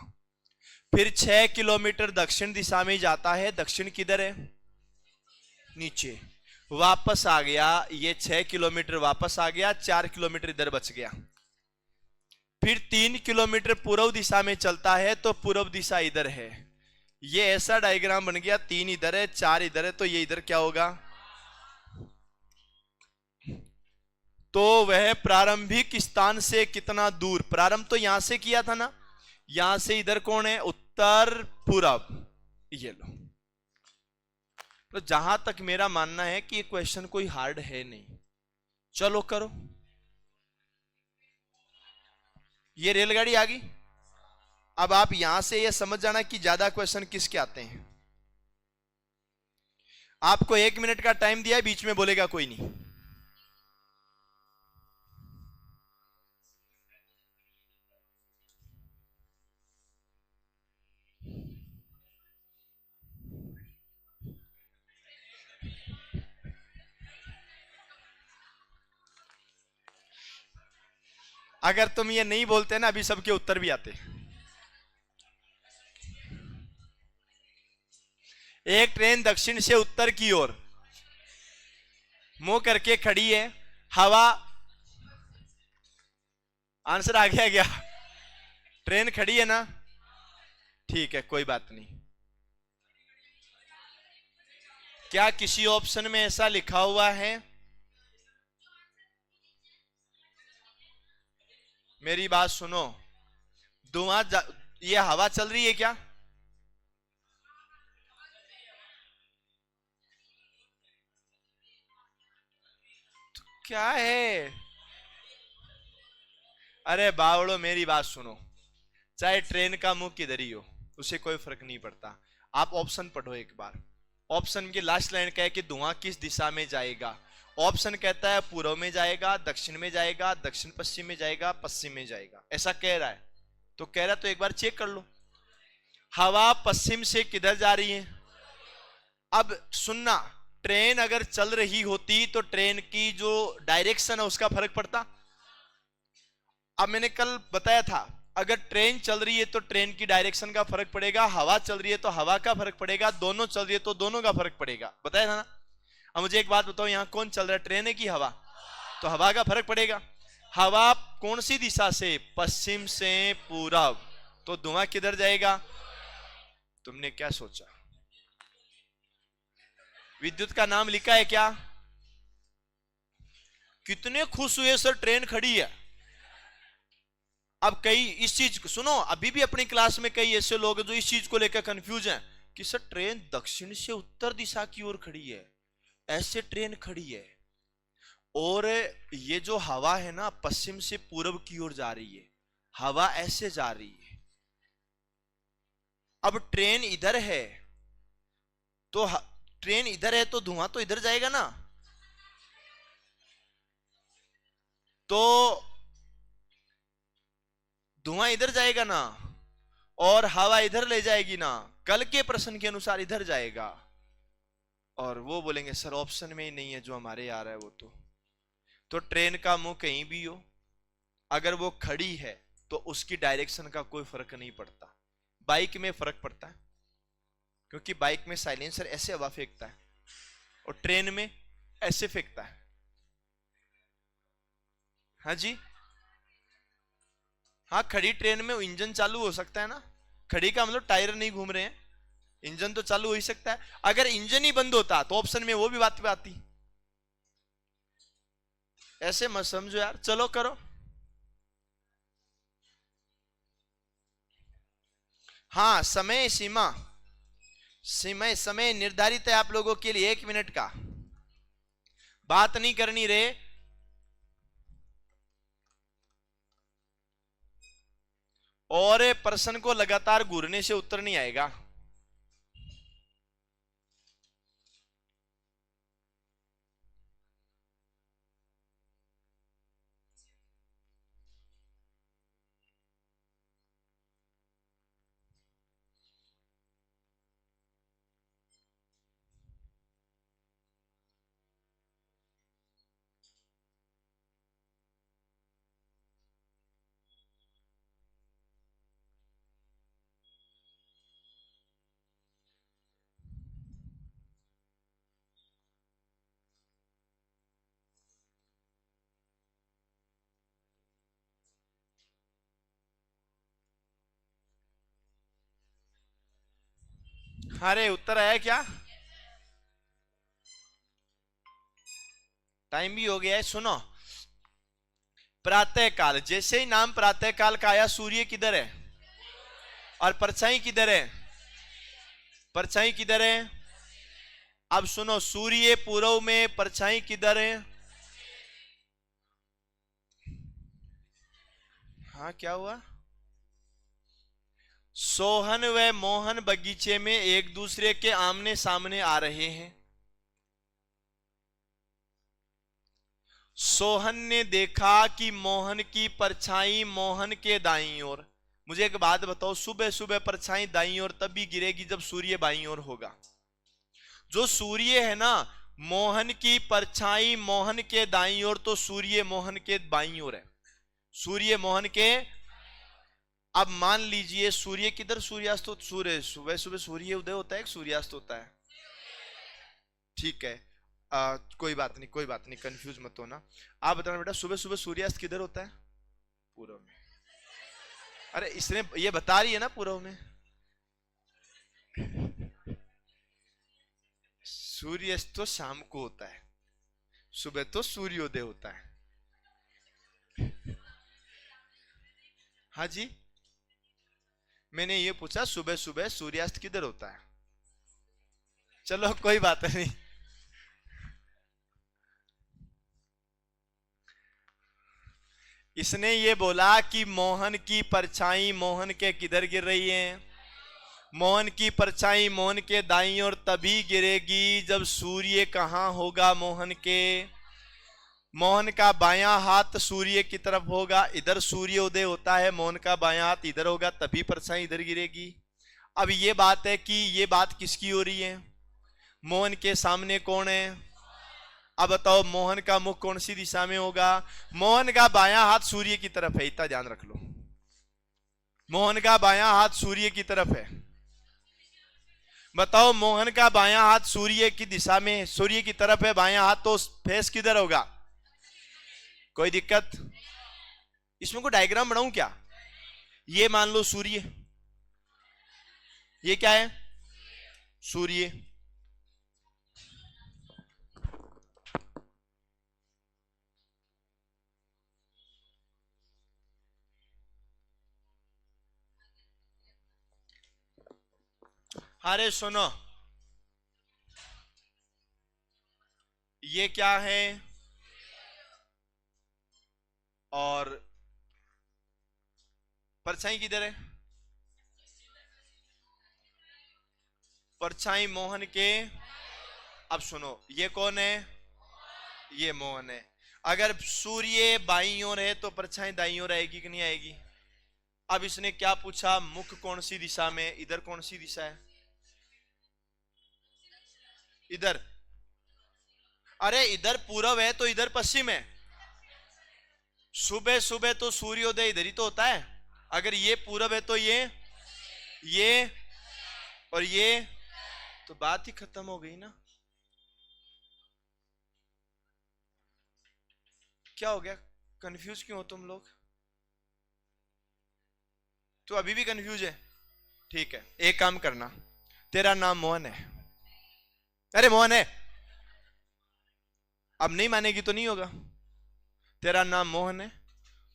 S1: फिर 6 किलोमीटर दक्षिण दिशा में जाता है। दक्षिण किधर है? नीचे। वापस आ गया, ये 6 किलोमीटर वापस आ गया, 4 किलोमीटर इधर बच गया। फिर 3 किलोमीटर पूर्व दिशा में चलता है, तो पूर्व दिशा इधर है। ये ऐसा डायग्राम बन गया, 3 इधर है, 4 इधर है, तो ये इधर क्या होगा? तो वह प्रारंभिक स्थान से कितना दूर, प्रारंभ तो यहां से किया था ना, यहां से इधर कौन है, उत्तर पूरब, ये लो। तो जहां तक मेरा मानना है कि ये क्वेश्चन कोई हार्ड है नहीं, चलो करो। ये रेलगाड़ी आ गई। अब आप यहां से ये समझ जाना कि ज्यादा क्वेश्चन किसके आते हैं। आपको 1 मिनट का टाइम दिया है, बीच में बोलेगा कोई नहीं। अगर तुम ये नहीं बोलते ना, अभी सबके उत्तर भी आते। एक ट्रेन दक्षिण से उत्तर की ओर मुंह करके खड़ी है, हवा, आंसर आ गया क्या? ट्रेन खड़ी है ना, ठीक है, कोई बात नहीं। क्या किसी ऑप्शन में ऐसा लिखा हुआ है? मेरी बात सुनो, धुआं, ये हवा चल रही है क्या? तो क्या है? अरे बावड़ो, मेरी बात सुनो, चाहे ट्रेन का मुंह किधर ही हो, उसे कोई फर्क नहीं पड़ता। आप ऑप्शन पढ़ो एक बार। ऑप्शन की लास्ट लाइन क्या है कि धुआं किस दिशा में जाएगा। ऑप्शन कहता है पूर्व में जाएगा, दक्षिण में जाएगा, दक्षिण पश्चिम में जाएगा, पश्चिम में जाएगा, ऐसा कह रहा है। तो कह रहा है तो एक बार चेक कर लो, हवा पश्चिम से किधर जा रही है। अब सुनना, ट्रेन अगर चल रही होती तो ट्रेन की जो डायरेक्शन है उसका फर्क पड़ता। अब मैंने कल बताया था, अगर ट्रेन चल रही है तो ट्रेन की डायरेक्शन का फर्क पड़ेगा, हवा चल रही है तो हवा का फर्क पड़ेगा, दोनों चल रही है तो दोनों का फर्क पड़ेगा, बताया था ना। अब मुझे एक बात बताओ, यहां कौन चल रहा है, ट्रेन है कि हवा? तो हवा का फर्क पड़ेगा। हवा कौन सी दिशा से, पश्चिम से पूरब, तो धुआं किधर जाएगा? तुमने क्या सोचा? विद्युत का नाम लिखा है क्या? कितने खुश हुए सर, ट्रेन खड़ी है। अब कई इस चीज को सुनो, अभी भी अपनी क्लास में कई ऐसे लोग हैं जो इस चीज को लेकर कंफ्यूज हैं कि सर ट्रेन दक्षिण से उत्तर दिशा की ओर खड़ी है, ऐसे ट्रेन खड़ी है, और ये जो हवा है ना पश्चिम से पूर्व की ओर जा रही है, हवा ऐसे जा रही है। अब ट्रेन इधर है तो ट्रेन इधर है तो धुआं तो इधर जाएगा ना, तो धुआं इधर जाएगा ना, और हवा इधर ले जाएगी ना, कल के प्रश्न के अनुसार इधर जाएगा। और वो बोलेंगे सर ऑप्शन में ही नहीं है जो हमारे आ रहा है वो। तो ट्रेन का मुंह कहीं भी हो, अगर वो खड़ी है तो उसकी डायरेक्शन का कोई फर्क नहीं पड़ता। बाइक में फर्क पड़ता है, क्योंकि बाइक में साइलेंसर ऐसे हवा फेंकता है और ट्रेन में ऐसे फेंकता है। हाँ जी, हाँ, खड़ी ट्रेन में इंजन चालू हो सकता है ना, खड़ी का मतलब टायर नहीं घूम रहे हैं, इंजन तो चालू हो ही सकता है। अगर इंजन ही बंद होता तो ऑप्शन में वो भी बात पे आती। ऐसे मत समझो यार, चलो करो। हाँ, समय सीमा, समय निर्धारित है आप लोगों के लिए 1 मिनट का, बात नहीं करनी रे। और प्रश्न को लगातार घूरने से उत्तर नहीं आएगा। अरे उत्तर आया क्या? टाइम भी हो गया है, सुनो। प्रातः काल, जैसे ही नाम प्रातः काल का आया, सूर्य किधर है और परछाई किधर है? परछाई किधर है? अब सुनो, सूर्य पूर्व में, परछाई किधर है? हाँ, क्या हुआ? सोहन व मोहन बगीचे में एक दूसरे के आमने सामने आ रहे हैं। सोहन ने देखा कि मोहन की परछाई मोहन के दाईं ओर। मुझे एक बात बताओ, सुबह सुबह परछाई दाईं ओर तभी गिरेगी जब सूर्य बाईं ओर होगा। जो सूर्य है ना, मोहन की परछाई मोहन के दाईं ओर, तो सूर्य मोहन के बाईं ओर है। सूर्य मोहन के, अब मान लीजिए सूर्य किधर सूर्यास्त हो, सूर्य सुबह सुबह सूर्य उदय होता है कि सूर्यास्त होता है? ठीक है, कोई बात नहीं, कोई बात नहीं, कंफ्यूज मत होना। आप बताना बेटा, सुबह सुबह सूर्यास्त किधर होता है? पूर्व में। अरे इसने ये बता रही है ना पूर्व में। सूर्यास्त तो शाम को होता है, सुबह तो सूर्योदय होता है। हाँ जी, मैंने ये पूछा सुबह सुबह सूर्यास्त किधर होता है। चलो कोई बात नहीं। इसने ये बोला कि मोहन की परछाई मोहन के किधर गिर रही है? मोहन की परछाई मोहन के दाईं ओर तभी गिरेगी जब सूर्य कहां होगा? मोहन के, मोहन का बायां हाथ सूर्य की तरफ होगा, इधर सूर्य उदय होता है, मोहन का बायां हाथ इधर होगा, तभी परछाई इधर गिरेगी। अब ये बात है कि ये बात किसकी हो रही है? मोहन के सामने कौन है? अब बताओ, मोहन का मुख कौन सी दिशा में होगा? मोहन का बायां हाथ सूर्य की तरफ है, इतना ध्यान रख लो। मोहन का बायां हाथ सूर्य की तरफ है। बताओ, मोहन का बायां हाथ सूर्य की दिशा में, सूर्य की तरफ है बायां हाथ, तो फेस किधर होगा? कोई दिक्कत? इसमें कोई डायग्राम बनाऊं क्या? ये मान लो सूर्य, ये क्या है? सूर्य। अरे सुनो, ये क्या है? और परछाई किधर है? परछाई मोहन के, अब सुनो, ये कौन है? ये मोहन है। अगर सूर्य बाईं ओर है तो परछाई दाईं ओर आएगी कि नहीं आएगी? अब इसने क्या पूछा, मुख कौन सी दिशा में? इधर कौन सी दिशा है? इधर। अरे इधर पूरब है तो इधर पश्चिम है। सुबह सुबह तो सूर्योदय इधर ही तो होता है। अगर ये पूरब है तो ये और ये, तो बात ही खत्म हो गई ना। क्या हो गया? कंफ्यूज क्यों हो तुम लोग? तू अभी भी कंफ्यूज है? ठीक है, एक काम करना, तेरा नाम मोहन है। अरे मोहन है, अब नहीं मानेगी तो नहीं होगा। तेरा नाम मोहन है।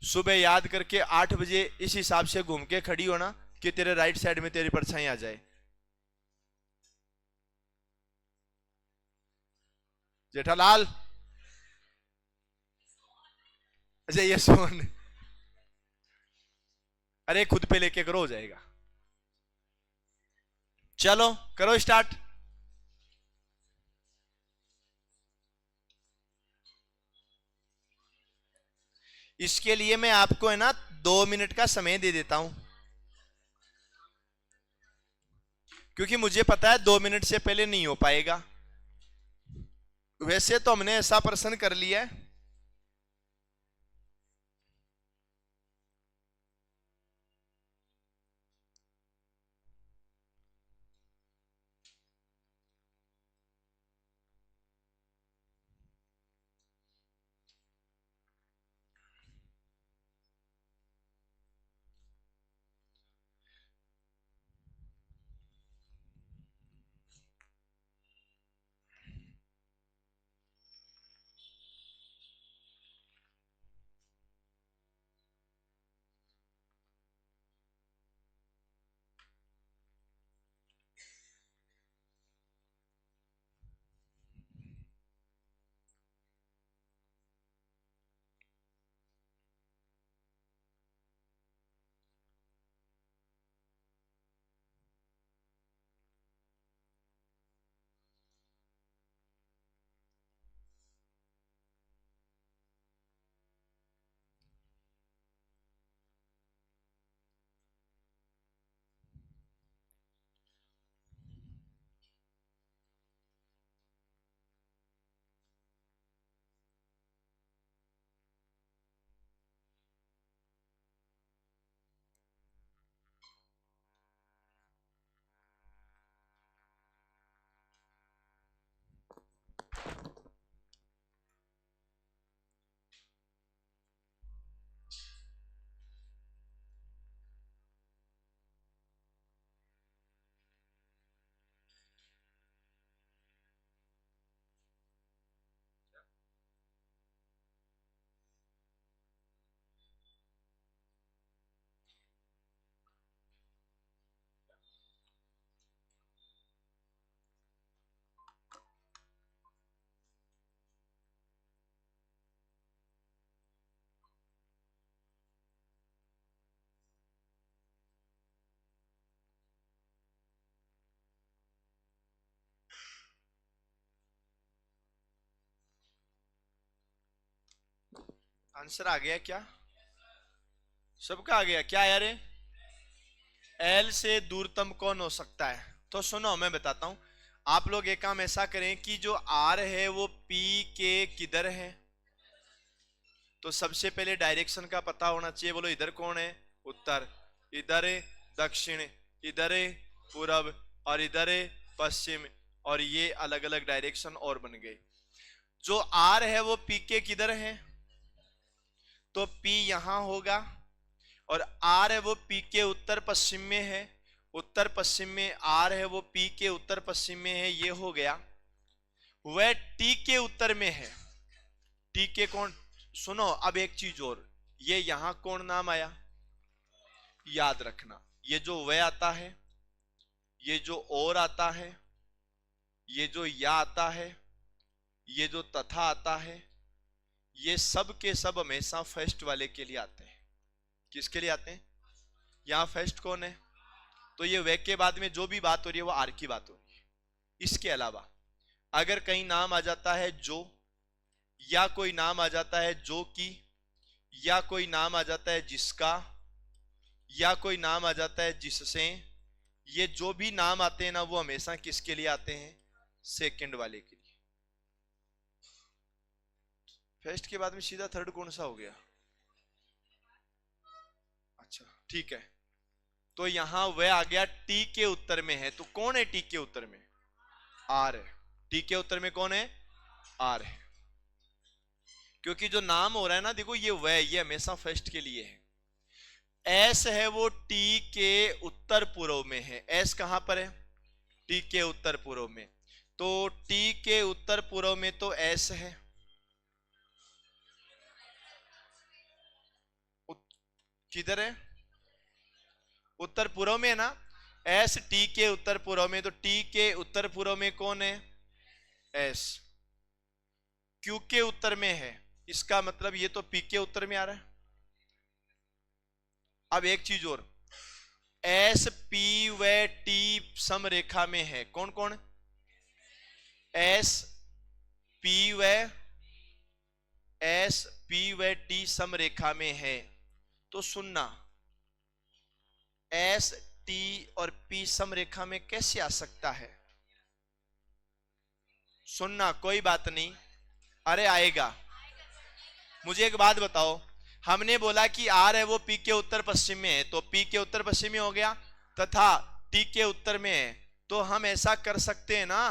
S1: सुबह याद करके 8 बजे इस हिसाब से घूम के खड़ी होना कि तेरे राइट साइड में तेरी परछाई आ जाए। जेठालाल, अच्छा ये सोहन, अरे खुद पे लेके करो, हो जाएगा। चलो करो स्टार्ट। इसके लिए मैं आपको है ना 2 मिनट का समय दे देता हूं, क्योंकि मुझे पता है 2 मिनट से पहले नहीं हो पाएगा। वैसे तो हमने ऐसा प्रश्न कर लिया है। आंसर आ गया क्या? सबका आ गया क्या यार? एल से दूरतम कौन हो सकता है? तो सुनो मैं बताता हूं। आप लोग एक काम ऐसा करें कि जो आर है वो पी के किधर है, तो सबसे पहले डायरेक्शन का पता होना चाहिए। बोलो इधर कौन है? उत्तर, इधर है दक्षिण, इधर है पूरब और इधर है पश्चिम, और ये अलग अलग डायरेक्शन और बन गए। जो आर है वो पी के किधर है, तो पी यहां होगा, और आर है वो पी के उत्तर पश्चिम में है, उत्तर पश्चिम में आर है वो पी के उत्तर पश्चिम में है, ये हो गया। वह टी के उत्तर में है। टी के कौन? सुनो अब एक चीज और, ये यहां कौन नाम आया याद रखना। ये जो वह आता है, ये जो और आता है, ये जो या आता है, ये जो तथा आता है, ये सब के सब हमेशा फर्स्ट वाले के लिए आते हैं। किसके लिए आते हैं? यहां फर्स्ट कौन है, तो ये वे के बाद में जो भी बात हो रही है वो आर की बात हो रही है। इसके अलावा अगर कहीं नाम आ जाता है जो, या कोई नाम आ जाता है जो की, या कोई नाम आ जाता है जिसका, या कोई नाम आ जाता है जिससे, ये जो भी नाम आते हैं ना वो हमेशा किसके लिए आते हैं? सेकंड वाले के लिए। फर्स्ट के बाद में सीधा थर्ड कौन सा हो गया? अच्छा ठीक है, तो यहां वह आ गया टी के उत्तर में है। तो कौन है टी के उत्तर में? आर है। टी के उत्तर में कौन है? आर है। क्योंकि जो नाम हो रहा है ना, देखो ये वह, ये हमेशा फर्स्ट के लिए है। एस है वो टी के उत्तर पूर्व में है। एस कहां पर है? टी के उत्तर पूर्व में। तो टी के उत्तर पूर्व में तो एस है, किधर है? उत्तर पूर्व में है ना। एस टी के उत्तर पूर्व में, तो टी के उत्तर पूर्व में कौन है? एस। क्यू के उत्तर में है, इसका मतलब ये तो पी के उत्तर में आ रहा है। अब एक चीज और, एस पी व टी समरेखा में है। कौन कौन? एस पी व टी समरेखा में है। तो सुनना, एस टी और पी समरेखा में कैसे आ सकता है? सुनना, कोई बात नहीं, अरे आएगा। मुझे एक बात बताओ, हमने बोला कि आर है वो पी के उत्तर पश्चिम में है, तो पी के उत्तर पश्चिम में हो गया, तथा टी के उत्तर में है। तो हम ऐसा कर सकते हैं ना,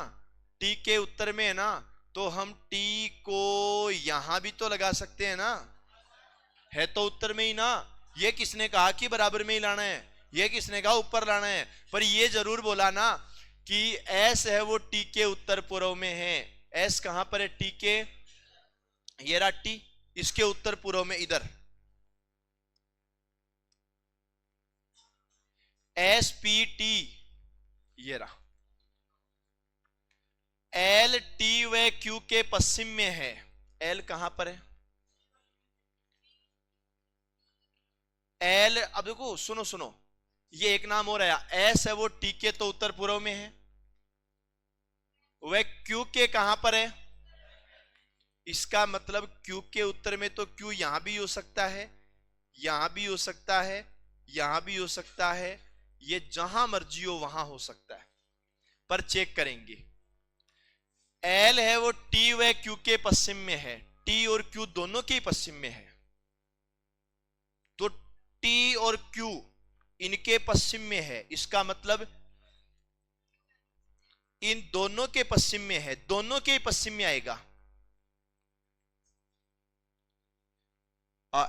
S1: टी के उत्तर में है ना, तो हम टी को यहां भी तो लगा सकते हैं ना, है तो उत्तर में ही ना। ये किसने कहा कि बराबर में ही लाना है? ये किसने कहा ऊपर लाना है? पर ये जरूर बोला ना कि एस है वो टी के उत्तर पूर्व में है। एस कहां पर है? टी के, ये रहा टी, इसके उत्तर पूर्व में इधर। एस पी टी, ये रहा। एल टी व क्यू के पश्चिम में है। एल कहां पर है? एल, अब देखो सुनो सुनो, ये एक नाम हो रहा है। एस है वो टी के तो उत्तर पूर्व में है, वह क्यू के कहां पर है? इसका मतलब क्यू के उत्तर में, तो क्यू यहां भी हो सकता है, यहां भी हो सकता है, यहां भी हो सकता है, ये जहां मर्जी हो वहां हो सकता है, पर चेक करेंगे। एल है वो टी व क्यू के पश्चिम में है, टी और क्यू दोनों के पश्चिम में है, तो टी और क्यू इनके पश्चिम में है, इसका मतलब इन दोनों के पश्चिम में है, दोनों के पश्चिम में आएगा।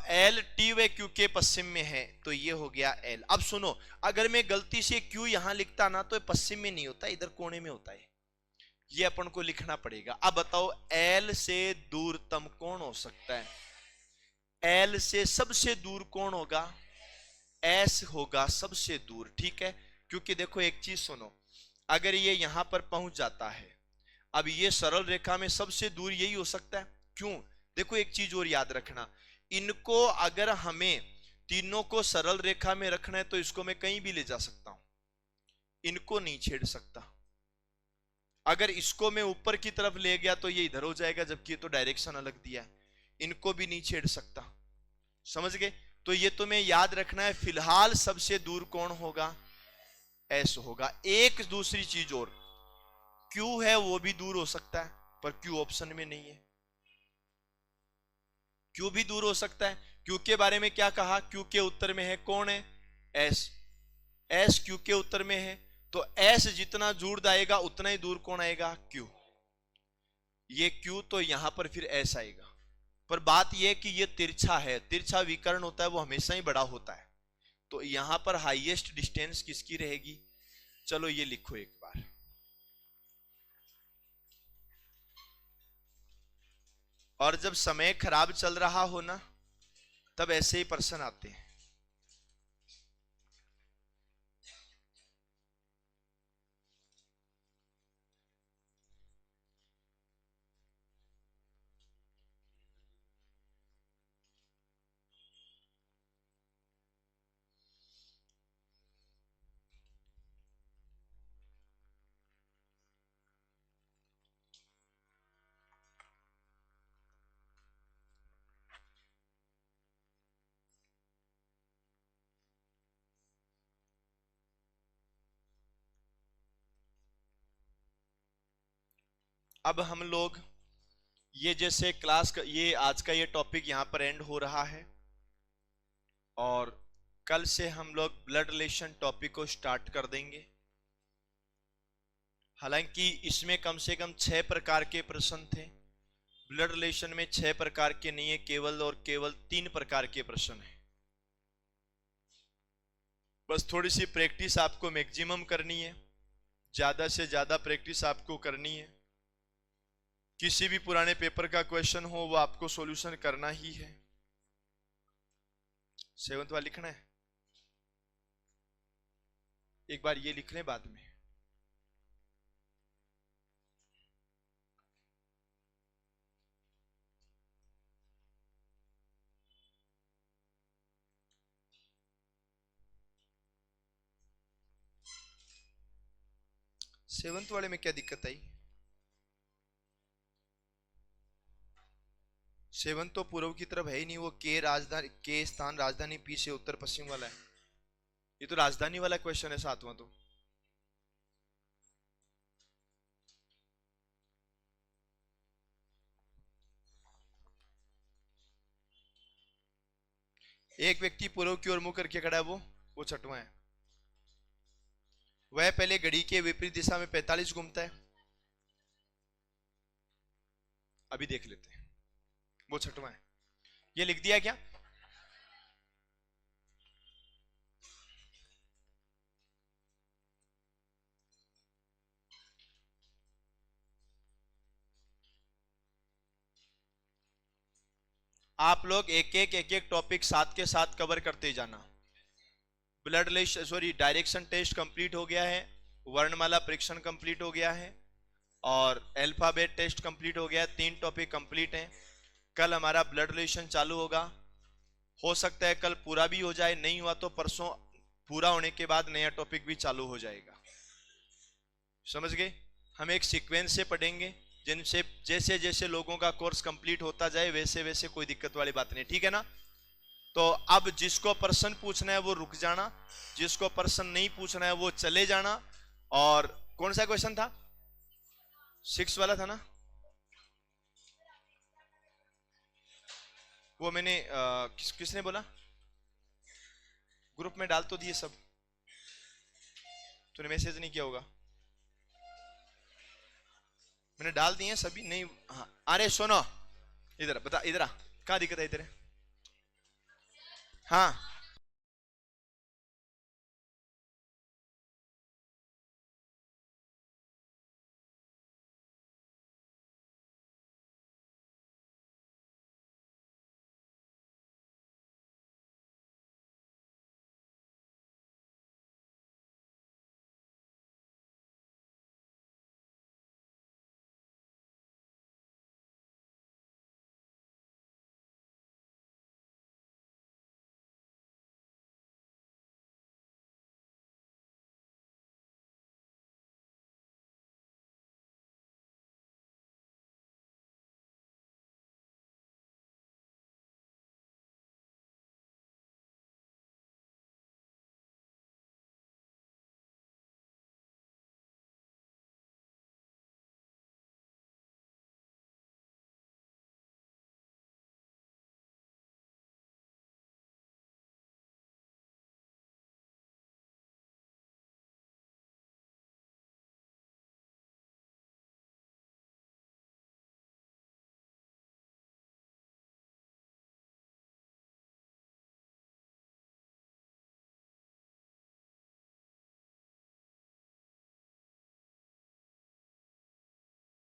S1: एल टी व क्यू के पश्चिम में है, तो ये हो गया एल। अब सुनो, अगर मैं गलती से क्यू यहां लिखता ना, तो पश्चिम में नहीं होता, इधर कोने में होता है, ये अपन को लिखना पड़ेगा। अब बताओ एल से दूरतम कौन हो सकता है? एल से सबसे दूर कौन होगा? एस होगा सबसे दूर, ठीक है। क्योंकि देखो एक चीज सुनो, अगर ये यहां पर पहुंच जाता है, अब ये सरल रेखा में सबसे दूर यही हो सकता है। क्यों? देखो एक चीज और याद रखना, इनको अगर हमें तीनों को सरल रेखा में रखना है, तो इसको मैं कहीं भी ले जा सकता हूं, इनको नहीं छेड़ सकता। अगर इसको मैं ऊपर की तरफ ले गया तो ये इधर हो जाएगा, जबकि ये तो डायरेक्शन अलग दिया है, इनको भी नहीं छेड़ सकता। समझ गए? तो ये तुम्हें याद रखना है, फिलहाल सबसे दूर कौन होगा? एस होगा। एक दूसरी चीज और, क्यू है वो भी दूर हो सकता है, पर क्यू ऑप्शन में नहीं है। क्यू भी दूर हो सकता है। क्यू के बारे में क्या कहा? क्यू के उत्तर में है कौन है? एस। एस क्यू के उत्तर में है, तो एस जितना दूर आएगा उतना ही दूर कौन आएगा? क्यू। ये क्यू, तो यहां पर फिर एस आएगा। पर बात यह कि ये तिरछा है, तिरछा विकर्ण होता है वो हमेशा ही बड़ा होता है, तो यहां पर हाईएस्ट डिस्टेंस किसकी रहेगी? चलो ये लिखो एक बार। और जब समय खराब चल रहा हो ना, तब ऐसे ही प्रश्न आते हैं। अब हम लोग ये जैसे ये आज का ये टॉपिक यहां पर एंड हो रहा है, और कल से हम लोग ब्लड रिलेशन टॉपिक को स्टार्ट कर देंगे। हालांकि इसमें कम से कम 6 प्रकार के प्रश्न थे, ब्लड रिलेशन में 6 प्रकार के नहीं है, केवल 3 प्रकार के प्रश्न है। बस थोड़ी सी प्रैक्टिस आपको मैक्सिमम करनी है, ज्यादा से ज्यादा प्रैक्टिस आपको करनी है। किसी भी पुराने पेपर का क्वेश्चन हो वो आपको सॉल्यूशन करना ही है। 7th वाला लिखना है, एक बार ये लिख लें बाद में। सेवंथ वाले में क्या दिक्कत आई? 7 तो पूर्व की तरफ है ही नहीं, वो के स्थान राजधानी पी से उत्तर पश्चिम वाला है। ये तो राजधानी वाला क्वेश्चन है 7वां तो। एक व्यक्ति पूर्व की ओर मुंह करके खड़ा है, वो 6वां है। वह पहले घड़ी के विपरीत दिशा में 45 घूमता है। अभी देख लेते हैं, वो 6वां है। ये लिख दिया क्या? आप लोग एक एक टॉपिक साथ के साथ कवर करते जाना। Blood relation, sorry, direction test complete हो गया है, वर्णमाला परीक्षण कंप्लीट हो गया है, और अल्फाबेट टेस्ट कंप्लीट हो गया है। 3 टॉपिक कंप्लीट हैं। कल हमारा ब्लड रिलेशन चालू होगा। हो सकता है कल पूरा भी हो जाए, नहीं हुआ तो परसों पूरा होने के बाद नया टॉपिक भी चालू हो जाएगा। समझ गए? हम एक सीक्वेंस से पढ़ेंगे, जिनसे जैसे जैसे लोगों का कोर्स कंप्लीट होता जाए वैसे वैसे कोई दिक्कत वाली बात नहीं, ठीक है ना? तो अब जिसको प्रश्न पूछना है वो रुक जाना, जिसको प्रश्न नहीं पूछना है वो चले जाना। और कौन सा क्वेश्चन था? 6 वाला था ना? वो मैंने किसने बोला? ग्रुप में डाल तो दिए सब, तूने मैसेज नहीं किया होगा। मैंने डाल दिए सभी, नहीं? हाँ, अरे सुनो, इधर बता, इधर आ, कहाँ दिक्कत है? इधर हाँ,